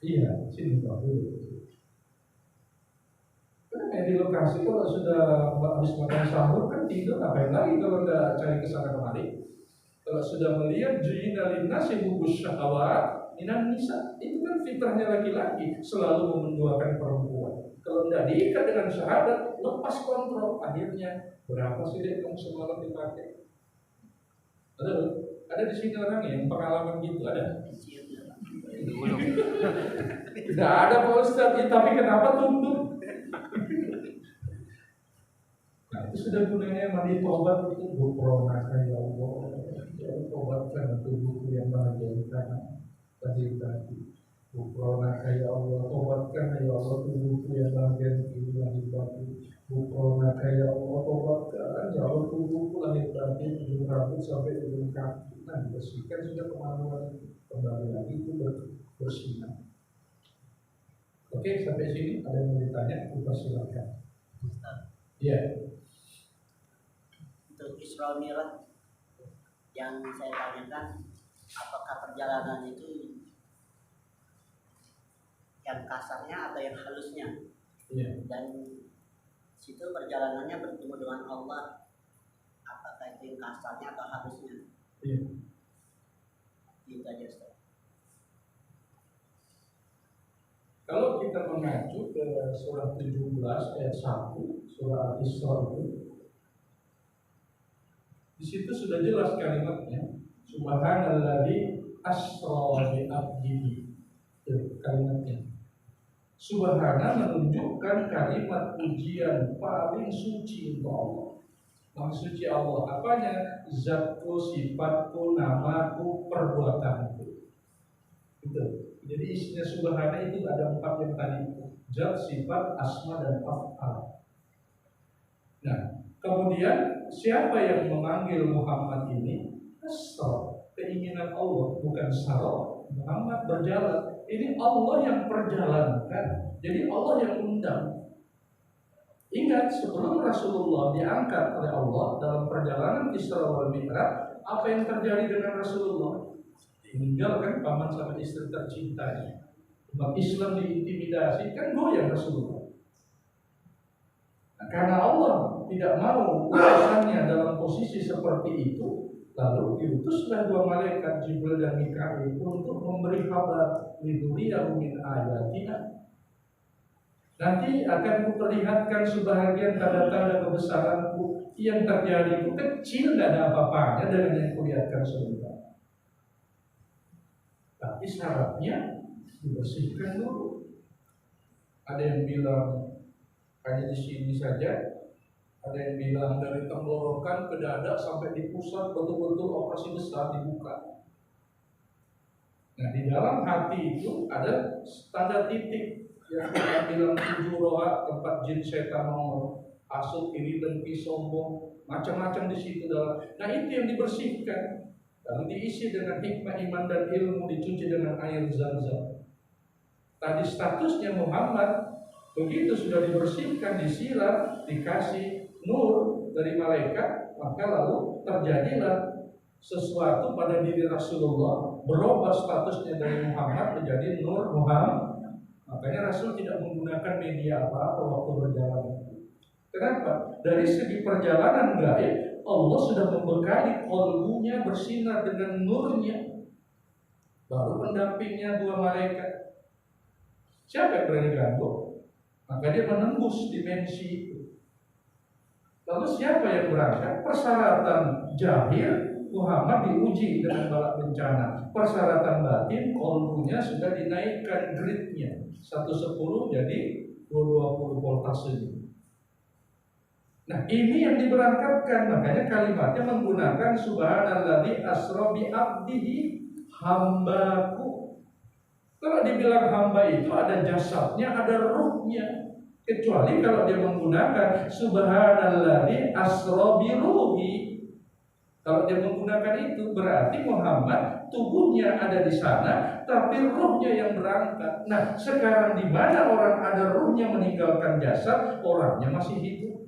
Iya, sini Pak dulu. Karena di lokasi kalau sudah habis makan sahur kan tidur, ngapain lagi kalau nggak cari kesana kemari. Kalau sudah melihat juyina linnasi hubus syahwat minan nisa, itu kan fitrahnya laki-laki selalu menduakan perempuan. Kalau tidak diikat dengan syahadat, lepas kontrol, akhirnya berapa sih dek kamu semalam dipakai? Ada di sini orang yang pengalaman gitu ada? Tidak ada Pak Ustadz, tapi kenapa tunduk? Nah itu sudah gunanya mandi tobat itu berperonaka ya Allah, ya tobatkan tubuhku yang bahagia tadi berperonaka ya Allah, tobatkan ya Allah tubuhku yang bahagia ini lahir batin. Berperonaka ya Allah, tobatkan ya Allah tubuhku lahir batin ujung rambut sampai ujung kaki. Nah dibersihkan sudah kemaluan, kembali lagi itu bersinar. Oke, sampai sini ada yang mau ditanya, kita silakan. Iya. Untuk Isra Mi'raj yang saya tanyakan, apakah perjalanan itu yang kasarnya atau yang halusnya? Iya. Dan situ perjalanannya bertemu dengan Allah, apakah itu yang kasarnya atau halusnya? Iya. Itu aja Ustaz. Kalau kita mengacu ke surah 17 ayat 1, surah Al-Isra itu, di situ sudah jelas kalimatnya, Subhanalladzi asra bi abdihi. Itu kalimatnya. Subhana menunjukkan kalimat pujian paling suci untuk Allah. Maha suci Allah, apanya? Zatku, sifatku, namaku, perbuatanku. Itu. Jadi isinya subhana itu ada 4 yang tadi. Zat, sifat, asma, dan af'al. Nah, kemudian siapa yang memanggil Muhammad ini? Asra, keinginan Allah, bukan sara. Muhammad berjalan. Ini Allah yang perjalankan. Jadi Allah yang undang. Ingat, sebelum Rasulullah diangkat oleh Allah dalam perjalanan Isra wal Mi'raj, apa yang terjadi dengan Rasulullah? Meninggalkan paman sama istri tercintanya. Umat Islam diintimidasi, kan goyang Rasulullah. Nah, karena Allah tidak mau utusannya dalam posisi seperti itu, lalu diutuslah 2 malaikat Jibril dan Mikail untuk memberi kabar liduriyahu min ayatina. Nanti akan kuperlihatkan sebahagian tanda-tanda kebesaranku. Yang terjadi itu kecil, tidak ada apa-apanya dengan yang kulihatkan sebentar. Tapi syaratnya dibersihkan dulu. Ada yang bilang hanya di sini saja. Ada yang bilang dari tenggorokan ke dada sampai di pusat betul-betul operasi besar dibuka. Nah, di dalam hati itu ada tanda titik yang kita bilang 7 roha, tempat jin setan nongol, hasut, iri, dengki, sombong, macam-macam di situ dalam. Nah, itu yang dibersihkan. Lalu diisi dengan hikmah, iman, dan ilmu, dicuci dengan air Zam-Zam. Tadi statusnya Muhammad, begitu sudah dibersihkan, disiram, dikasih nur dari malaikat, maka lalu terjadilah sesuatu pada diri Rasulullah, berubah statusnya dari Muhammad menjadi Nur Muhammad. Makanya Rasul tidak menggunakan media apa-apa waktu berjalan. Kenapa? Dari segi perjalanan gaib, Allah sudah membekali qalbunya bersinar dengan nurnya. Baru pendampingnya 2 malaikat. Siapa yang berani ganggu? Maka dia menembus dimensi itu. Lalu siapa yang berangkat? Persyaratan zahir, Muhammad diuji dengan bala bencana. Persyaratan batin, qalbunya sudah dinaikkan gridnya 110 jadi 220 voltase. Nah, ini yang diberangkatkan. Makanya kalimatnya menggunakan subhanalladzi asra bi abdihi, hambaku. Kalau dibilang hamba itu ada jasadnya, ada ruhnya. Kecuali kalau dia menggunakan subhanalladzi asra bi ruhi. Kalau dia menggunakan itu berarti Muhammad tubuhnya ada di sana, tapi ruhnya yang berangkat. Nah, sekarang di mana orang ada ruhnya meninggalkan jasad, orangnya masih hidup.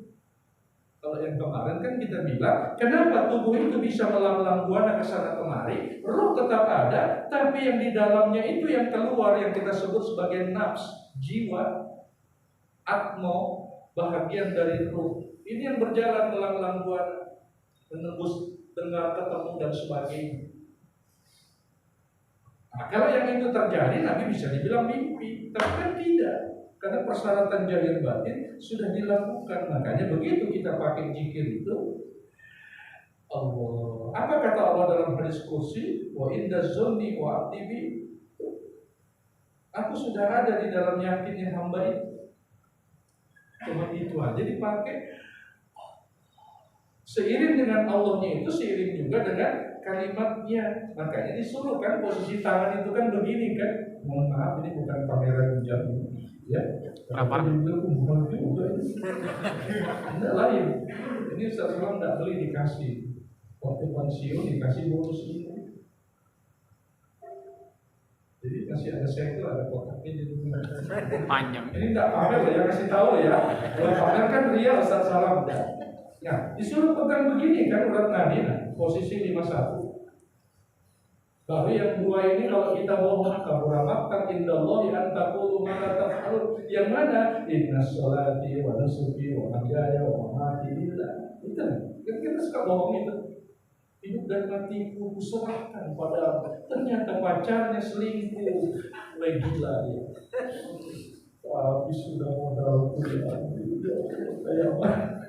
Kalau yang kemarin kan kita bilang, kenapa tubuh itu bisa melanglang buana ke sana kemari? Ruh tetap ada, tapi yang di dalamnya itu yang keluar yang kita sebut sebagai nafs, jiwa, atmo, bahagian dari ruh. Ini yang berjalan melanglang buana, menembus dengar, ketemu, dan sebagainya. Nah, kalau yang itu terjadi, Nabi bisa dibilang mimpi, tapi kan tidak. Karena persyaratan zahir batin sudah dilakukan. Makanya begitu kita pakai zikir itu, Allah. Apa kata Allah dalam hadis kursi? Wa inda zonni wa abdibi. Aku sudah ada di dalam yakinnya hamba itu. Cuma itu aja dipakai. Seiring dengan Allahnya itu, seiring juga dengan kalimatnya. Makanya disuruh kan posisi tangan itu kan begini kan. Mohon maaf, ini bukan pameran jam ya. Apa? Tidak lain. Ini Ustaz Sulaiman tidak beli, dikasih. Waktu pensiun dikasih bonus ini. Jadi masih ada segel, ada kotaknya jadi panjang. Ini tidak pamer ya, kasih tahu ya. Kalau pamer kan real Ustaz Salam. Nah, disuruh pegang begini kan urat nadi, posisi 51. Baru yang 2 ini kalau kita bohong, kaburamakkan indallahi an taqulu ma la taf'alun. Yang mana? Inna sholati wa nusuki wa mahyaya wa mamati lillah. Itu kan kita suka bohong itu. hidup dan matiku kuserahkan padamu. Ternyata pacarnya selingkuh, mulai gila dia. Tapi sudah modalku diambil, kayak mana?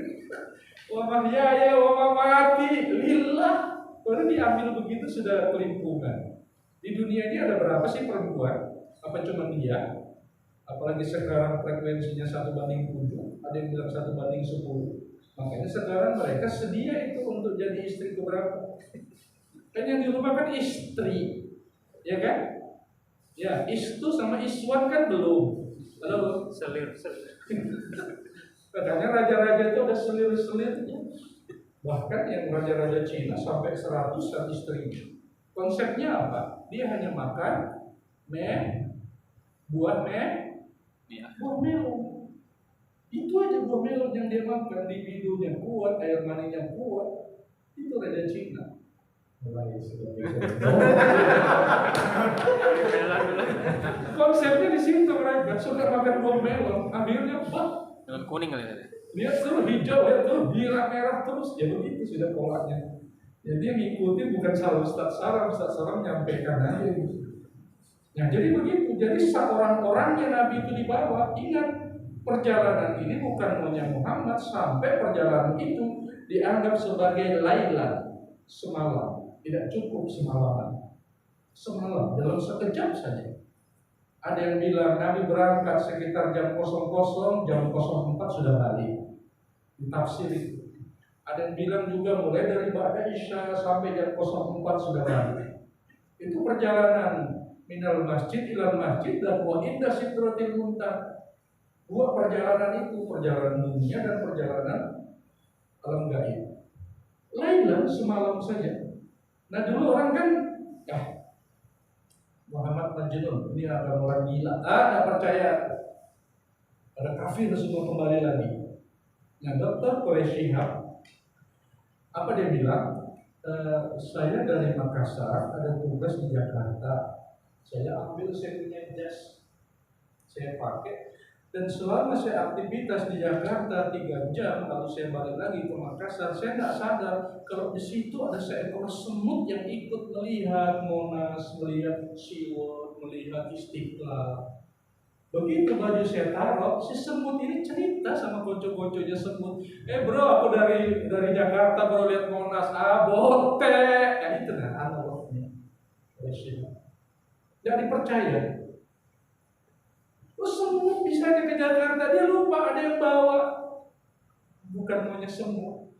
Wa mahyaya wa mamati lillah. Baru diambil begitu sudah kelimpungan. Di dunia ini ada berapa sih perempuan? Apa cuma dia? Apalagi sekarang frekuensinya 1:7, ada yang bilang 1:10. Makanya sekarang mereka sedia itu untuk jadi istri keberapa. Kan yang di rumah kan istri, ya kan? Ya, istu sama iswan kan belum. Halo, Selir. kadang raja-raja itu ada selir-selirnya. Bahkan yang raja-raja Cina sampai 100-an istrinya. Konsepnya apa? Dia hanya makan buah melon. Itu aja buah melon yang dia makan, libidonya kuat, air maninya kuat. Itu raja Cina. Mulai sudah konsepnya di situ mereka suka makan buah melon, akhirnya Melon kuning kali ya. dia tuh hijau, dia tuh merah terus, ya begitu sudah polanya. Jadi dia ngikutin bukan salah Ustaz Saram nyampaikan aja gitu. Nah jadi begitu, jadi orang-orang yang Nabi itu dibawa, ingat perjalanan ini bukan hanya Muhammad, sampai perjalanan itu dianggap sebagai lailan, semalam, tidak cukup semalam dalam sekejap saja. Ada yang bilang Nabi berangkat sekitar jam 00, jam 04 sudah balik. Ditafsir itu. Ada yang bilang juga mulai dari Ba'da Isya sampai jam 04 sudah balik. Itu perjalanan minal masjid ilal masjid dan wa inda sidratil muntaha. Dua perjalanan itu, perjalanan dunia dan perjalanan alam gaib. Lailan semalam saja. Nah dulu orang kan Muhammad Majnun, ini ada orang gila, tidak percaya, ada kafir semua kembali lagi. Nah Dr. Quraisy Shihab, apa dia bilang? Saya dari Makassar, ada tugas di Jakarta, saya ambil saya punya jas, saya pakai, dan selama saya aktivitas di Jakarta 3 jam, lalu saya balik lagi ke Makassar, saya nggak sadar kalau di situ ada seekor semut yang ikut melihat Monas, melihat SeaWorld, melihat Istiqlal. Begitu baju saya taruh, si semut ini cerita sama kocok-kocoknya semut. Bro, aku dari Jakarta baru lihat Monas, bote. Nah itu kan analognya. Nggak dipercaya. Terus semut bisa ke Jakarta, dia lupa ada yang bawa. Bukan maunya semut.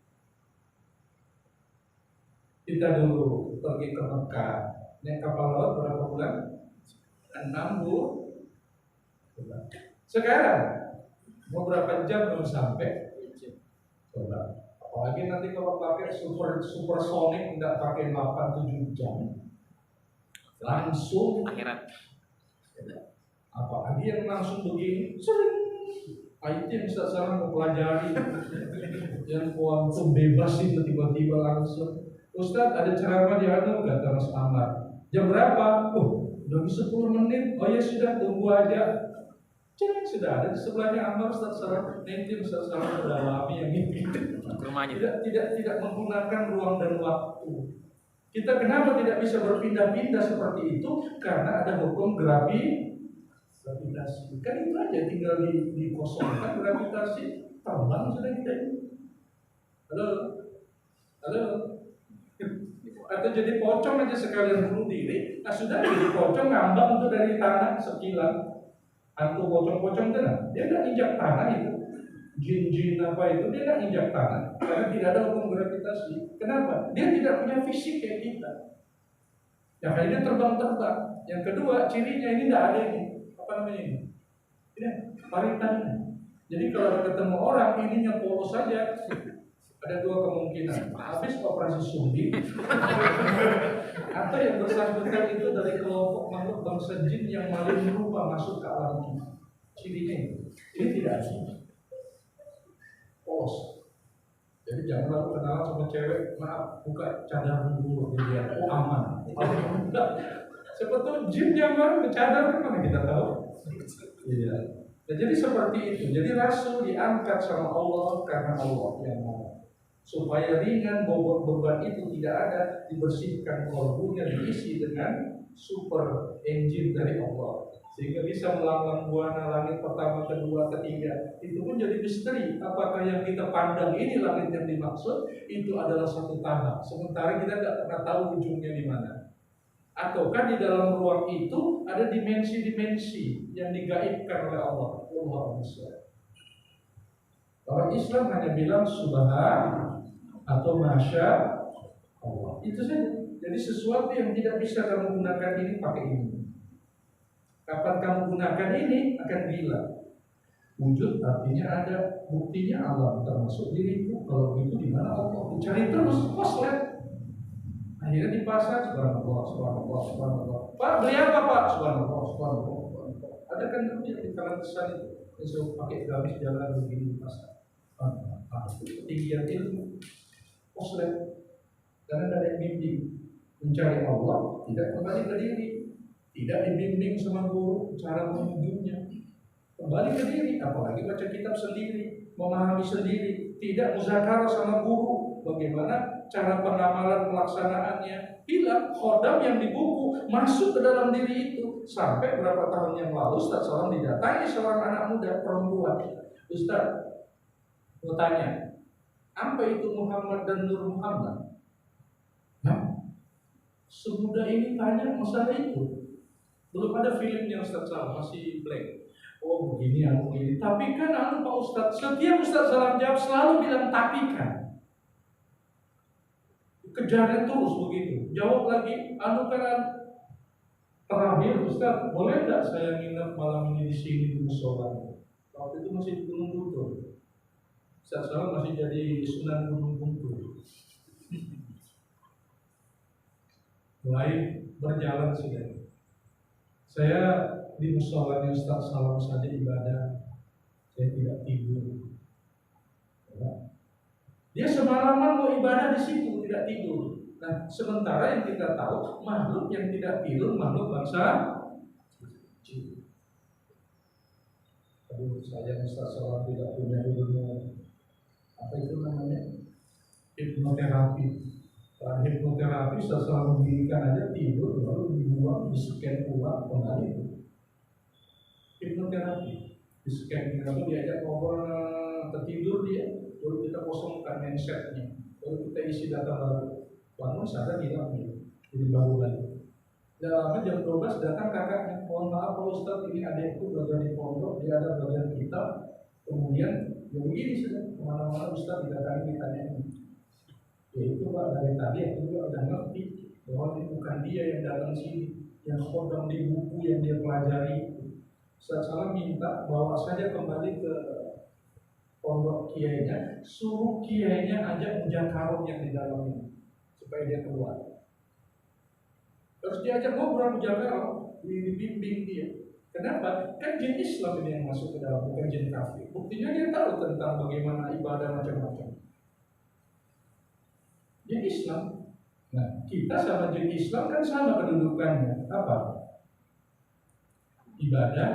Kita dulu pergi ke Mekah, naik kapal laut berapa bulan? 6 bulan. Sekarang mau berapa jam belum sampai? Coba. Apalagi nanti kalau pakai supersonik nggak pakai 8-7 jam, langsung Akhirat. Apalagi yang langsung begini, sering. IT bisa sekarang mau pelajari yang kuantum bebas itu tiba-tiba langsung. Ustadz ada ceramah di Anu, kata Mas Amar. Jam berapa? Udah 10 menit. Oh ya sudah, tunggu aja. Jangan sudah ada di sebelahnya Amar, Ustadz Sarah. Nanti Ustadz Sarah mendalami yang ini. Tidak menggunakan ruang dan waktu. Kita kenapa tidak bisa berpindah-pindah seperti itu? Karena ada hukum gravitasi. Kan itu aja, tinggal dikosongkan gravitasi, terbang sudah kita ini. Halo. Atau jadi pocong aja sekalian bunuh diri. Nah sudah jadi pocong ngambang itu dari tanah sekilan. Hantu pocong-pocong itu nah, dia nggak injak tanah itu. Jin-jin apa itu dia nggak injak tanah karena tidak ada hukum gravitasi. Kenapa? Dia tidak punya fisik kayak kita. Yang akhirnya terbang-terbang. Yang kedua cirinya ini tidak ada ini. Apa namanya ini? Ini paritannya. Jadi kalau ketemu orang ininya polos saja. Ada 2 kemungkinan, habis operasi sumbi atau yang bersangkutan itu dari kelompok makhluk bangsa jin yang maling rupa masuk ke alam kita. Cirinya ini tidak ada polos. Jadi jangan lalu kenalan sama cewek, maaf buka cadar dulu dia, aman. Sebetulnya jin yang baru cadar kan mana kita tahu. Iya. Nah, jadi seperti itu. Jadi Rasul diangkat sama Allah karena Allah yang mau. supaya ringan bobot beban itu tidak ada, dibersihkan kolbunya, diisi dengan super engine dari Allah sehingga bisa melanglang buana langit pertama, kedua, ketiga. Itu pun jadi misteri, apakah yang kita pandang ini langit yang dimaksud itu adalah satu tahap, sementara kita tidak pernah tahu ujungnya di mana. Ataukah di dalam ruang itu ada dimensi-dimensi yang digaibkan oleh Allah. Allahu Akbar. Orang Islam hanya bilang subhan atau masya Allah. Itu saja. Jadi sesuatu yang tidak bisa kamu gunakan ini pakai ini. Kapan kamu gunakan ini akan bilang. Wujud artinya ada, buktinya alam termasuk diriku. Kalau begitu di mana Allah? Dicari terus, koslet. Akhirnya di pasar, subhanallah, subhanallah, subhanallah. Pak, beli apa Pak? Subhanallah, subhanallah, subhanallah. Ada kan yang di kalangan kesan itu, yang pakai gamis jalan begini di pasar. Ketinggian ilmu, koslet. Karena ada yang bimbing. Mencari Allah, tidak kembali ke diri. Tidak dibimbing sama guru, cara menunjuknya. Kembali ke diri, apalagi baca kitab sendiri, memahami sendiri. Tidak muzakarah sama guru, bagaimana cara pengamalan pelaksanaannya. Hilang khodam yang di buku masuk ke dalam diri itu. Sampai berapa tahun yang lalu Ustaz Salam didatangi seorang anak muda perempuan. Ustaz, mau tanya, apa itu Muhammad dan Nur Muhammad? Nah, semudah ini tanya masalah itu. Belum ada filmnya Ustaz Salam, masih blank. Oh begini, aku begini. Tapi kan Pak Ustaz, setiap Ustaz Salam jawab selalu bilang tapi kan. Kejarnya terus begitu. Jawab lagi, kan terakhir Ustaz, boleh nggak saya nginep malam ini di sini di musola? Waktu itu masih di Gunung Butur. Ustaz Salam masih jadi Sunan Gunung Butur. Mulai berjalan sudah. Saya di musolanya Ustaz Salam saja ibadah, saya tidak tidur. Dia semalaman mau ibadah di situ, tidak tidur. Nah, sementara yang kita tahu makhluk yang tidak tidur makhluk bangsa jin. Aduh, saya Ustaz Salam tidak punya ilmu apa itu namanya hipnoterapi. Hipnoterapi Ustaz Salam mendirikan aja tidur lalu dibuang, di-scan ulang kembali. Hipnoterapi, di-scan lalu diajak ngobrol, tertidur dia. Baru kita kosongkan mindsetnya, baru kita isi data baru. Bangun sadar hilang dia, jadi baru lagi. Tidak lama jam 12 datang kakaknya, mohon maaf Pak Ustadz, ini adekku belajar di pondok, dia ada belajar kitab. Kemudian ya begini sudah, kemana-mana Ustadz didatangi ditanya ini. Ya itu Pak, dari tadi aku juga udah ngerti bahwa ini bukan dia yang datang sini, yang khodam di buku yang dia pelajari. Ustadz Salam minta bawa saja kembali ke pondok kiainya, suruh kiainya ajak mujakarun yang di dalamnya supaya dia keluar. Terus diajak ngobrol mujakarun, dibimbing dia. Kenapa? Kan jin Islam ini yang masuk ke dalam, bukan jin kafir. Buktinya dia tahu tentang bagaimana ibadah macam-macam. Jin Islam. Nah, kita sama jin Islam kan sama kedudukannya. Apa? Ibadah,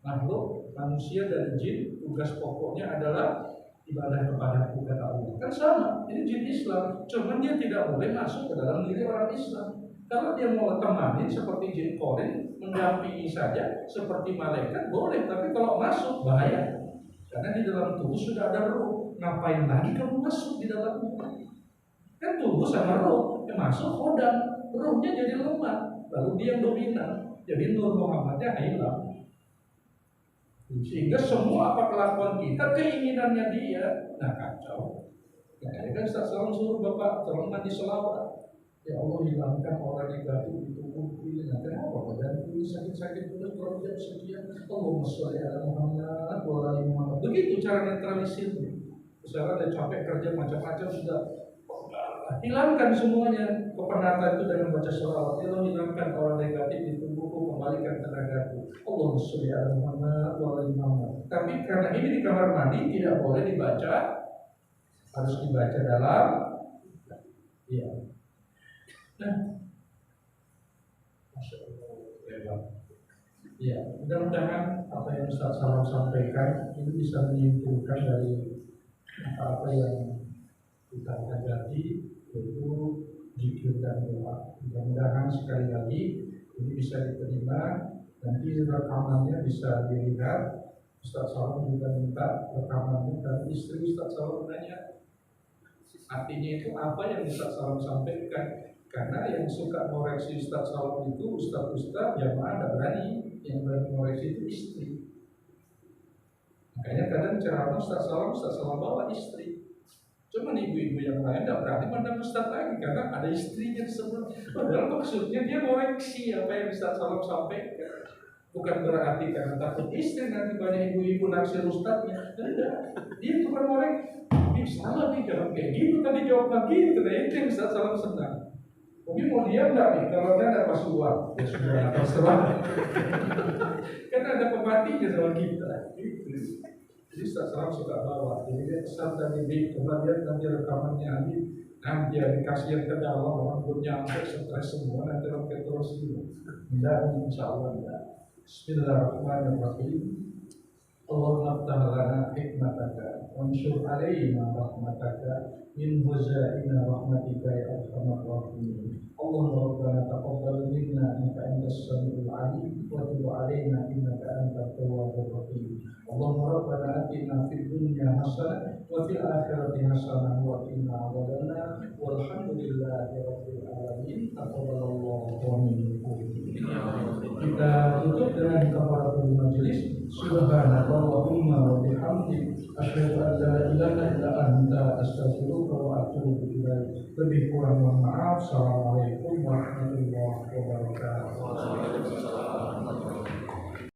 makhluk, manusia dan jin, tugas pokoknya adalah ibadah kepada Allah. Kan sama, ini jin Islam, cuman dia tidak boleh masuk ke dalam diri orang Islam. Kalau dia mau temani seperti jin korin, mendampingi saja seperti malaikat boleh, tapi kalau masuk bahaya. Karena di dalam tubuh sudah ada ruh. Ngapain lagi kamu masuk di dalamnya? Kan tubuh sama ruh, yang masuk khodam, ruhnya jadi lemah, lalu dia dominan. Jadi Nur Muhammadnya hilang. Sehingga semua apa kelakuan kita, keinginannya dia. Nah kacau. Nah ini kan Ustaz Salam suruh Bapak tolong mandi selawat. Ya Allah hilangkan orang negatif di tubuh ini. Nah kenapa badan ini sakit-sakit terus kalau jam sekian. Allahumma sholli ala Muhammad wa ala ali Muhammad. Begitu cara netralisirnya. Misalnya ada capek kerja macam-macam sudah hilangkan semuanya. Kepenatan itu dengan baca sholawat. Ya Allah hilangkan orang negatif di tubuhku, kembalikan tenagaku. Allahumma sholli ala Muhammad wa ala ali Muhammad. Tapi karena ini di kamar mandi tidak boleh dibaca, harus dibaca dalam. Iya. Nah, Masya Allah. Ya, mudah-mudahan apa yang Ustaz Salam sampaikan ini bisa menyimpulkan dari apa yang kita hadapi yaitu zikir dan doa. Mudah-mudahan sekali lagi ini bisa diterima, nanti rekamannya bisa dilihat. Ustaz Salam juga minta rekamannya dari istri Ustaz Salam nanya, artinya itu apa yang Ustaz Salam sampaikan? Karena yang suka ngoreksi Ustaz Salam itu Ustaz-Ustaz jamaah ada berani, yang berani ngoreksi itu istri. Makanya kadang ceramah Ustaz Salam bawa istri. Cuman ibu-ibu yang lain tidak berani mandang Ustaz lagi karena ada istrinya sebelah. Padahal maksudnya dia ngoreksi apa yang Ustaz Salam sampaikan. Bukan berarti karena takut istri nanti banyak ibu-ibu naksir Ustaznya. Tidak, dia tukang ngorek. Ini salah nih, jangan kayak gitu tadi jawab lagi. Itu yang Ustaz Salam senang. Mungkin mau diam nggak nih? Kalau ada pas uang, ya sudah terserah. Karena ada pematinya sama kita. Gitu. Jadi Ustaz Salam suka bawa. Jadi dia pesan tadi, coba lihat nanti rekamannya Habib. Nanti ya dikasih yang ke dalam, orang belum nyampe, stres semua, nanti roket terus dulu. Tidak, insya Allah tidak. Bismillahirrahmanirrahim. Allahumma aftah lana hikmataka wansur alaina rahmataka min huzaina rahmatika ya arhamar rahimin. Allahumma rabbana taqabbal minna innaka antas samiul alim wa tub alaina innaka antat tawwabur rahim. Allahumma rabbana atina fid dunya hasanah wa fil akhirati hasanah wa qina adzabannar walhamdulillahi rabbil alamin. Taqabbalallahu minkum. Kita tutup dengan kafaratul majelis. Subhanallahumma wa bihamdik asyhadu an la ilaha illa anta astaghfiruka wa atubu ilaik. Lebih kurang mohon maaf. Assalamualaikum warahmatullahi wabarakatuh.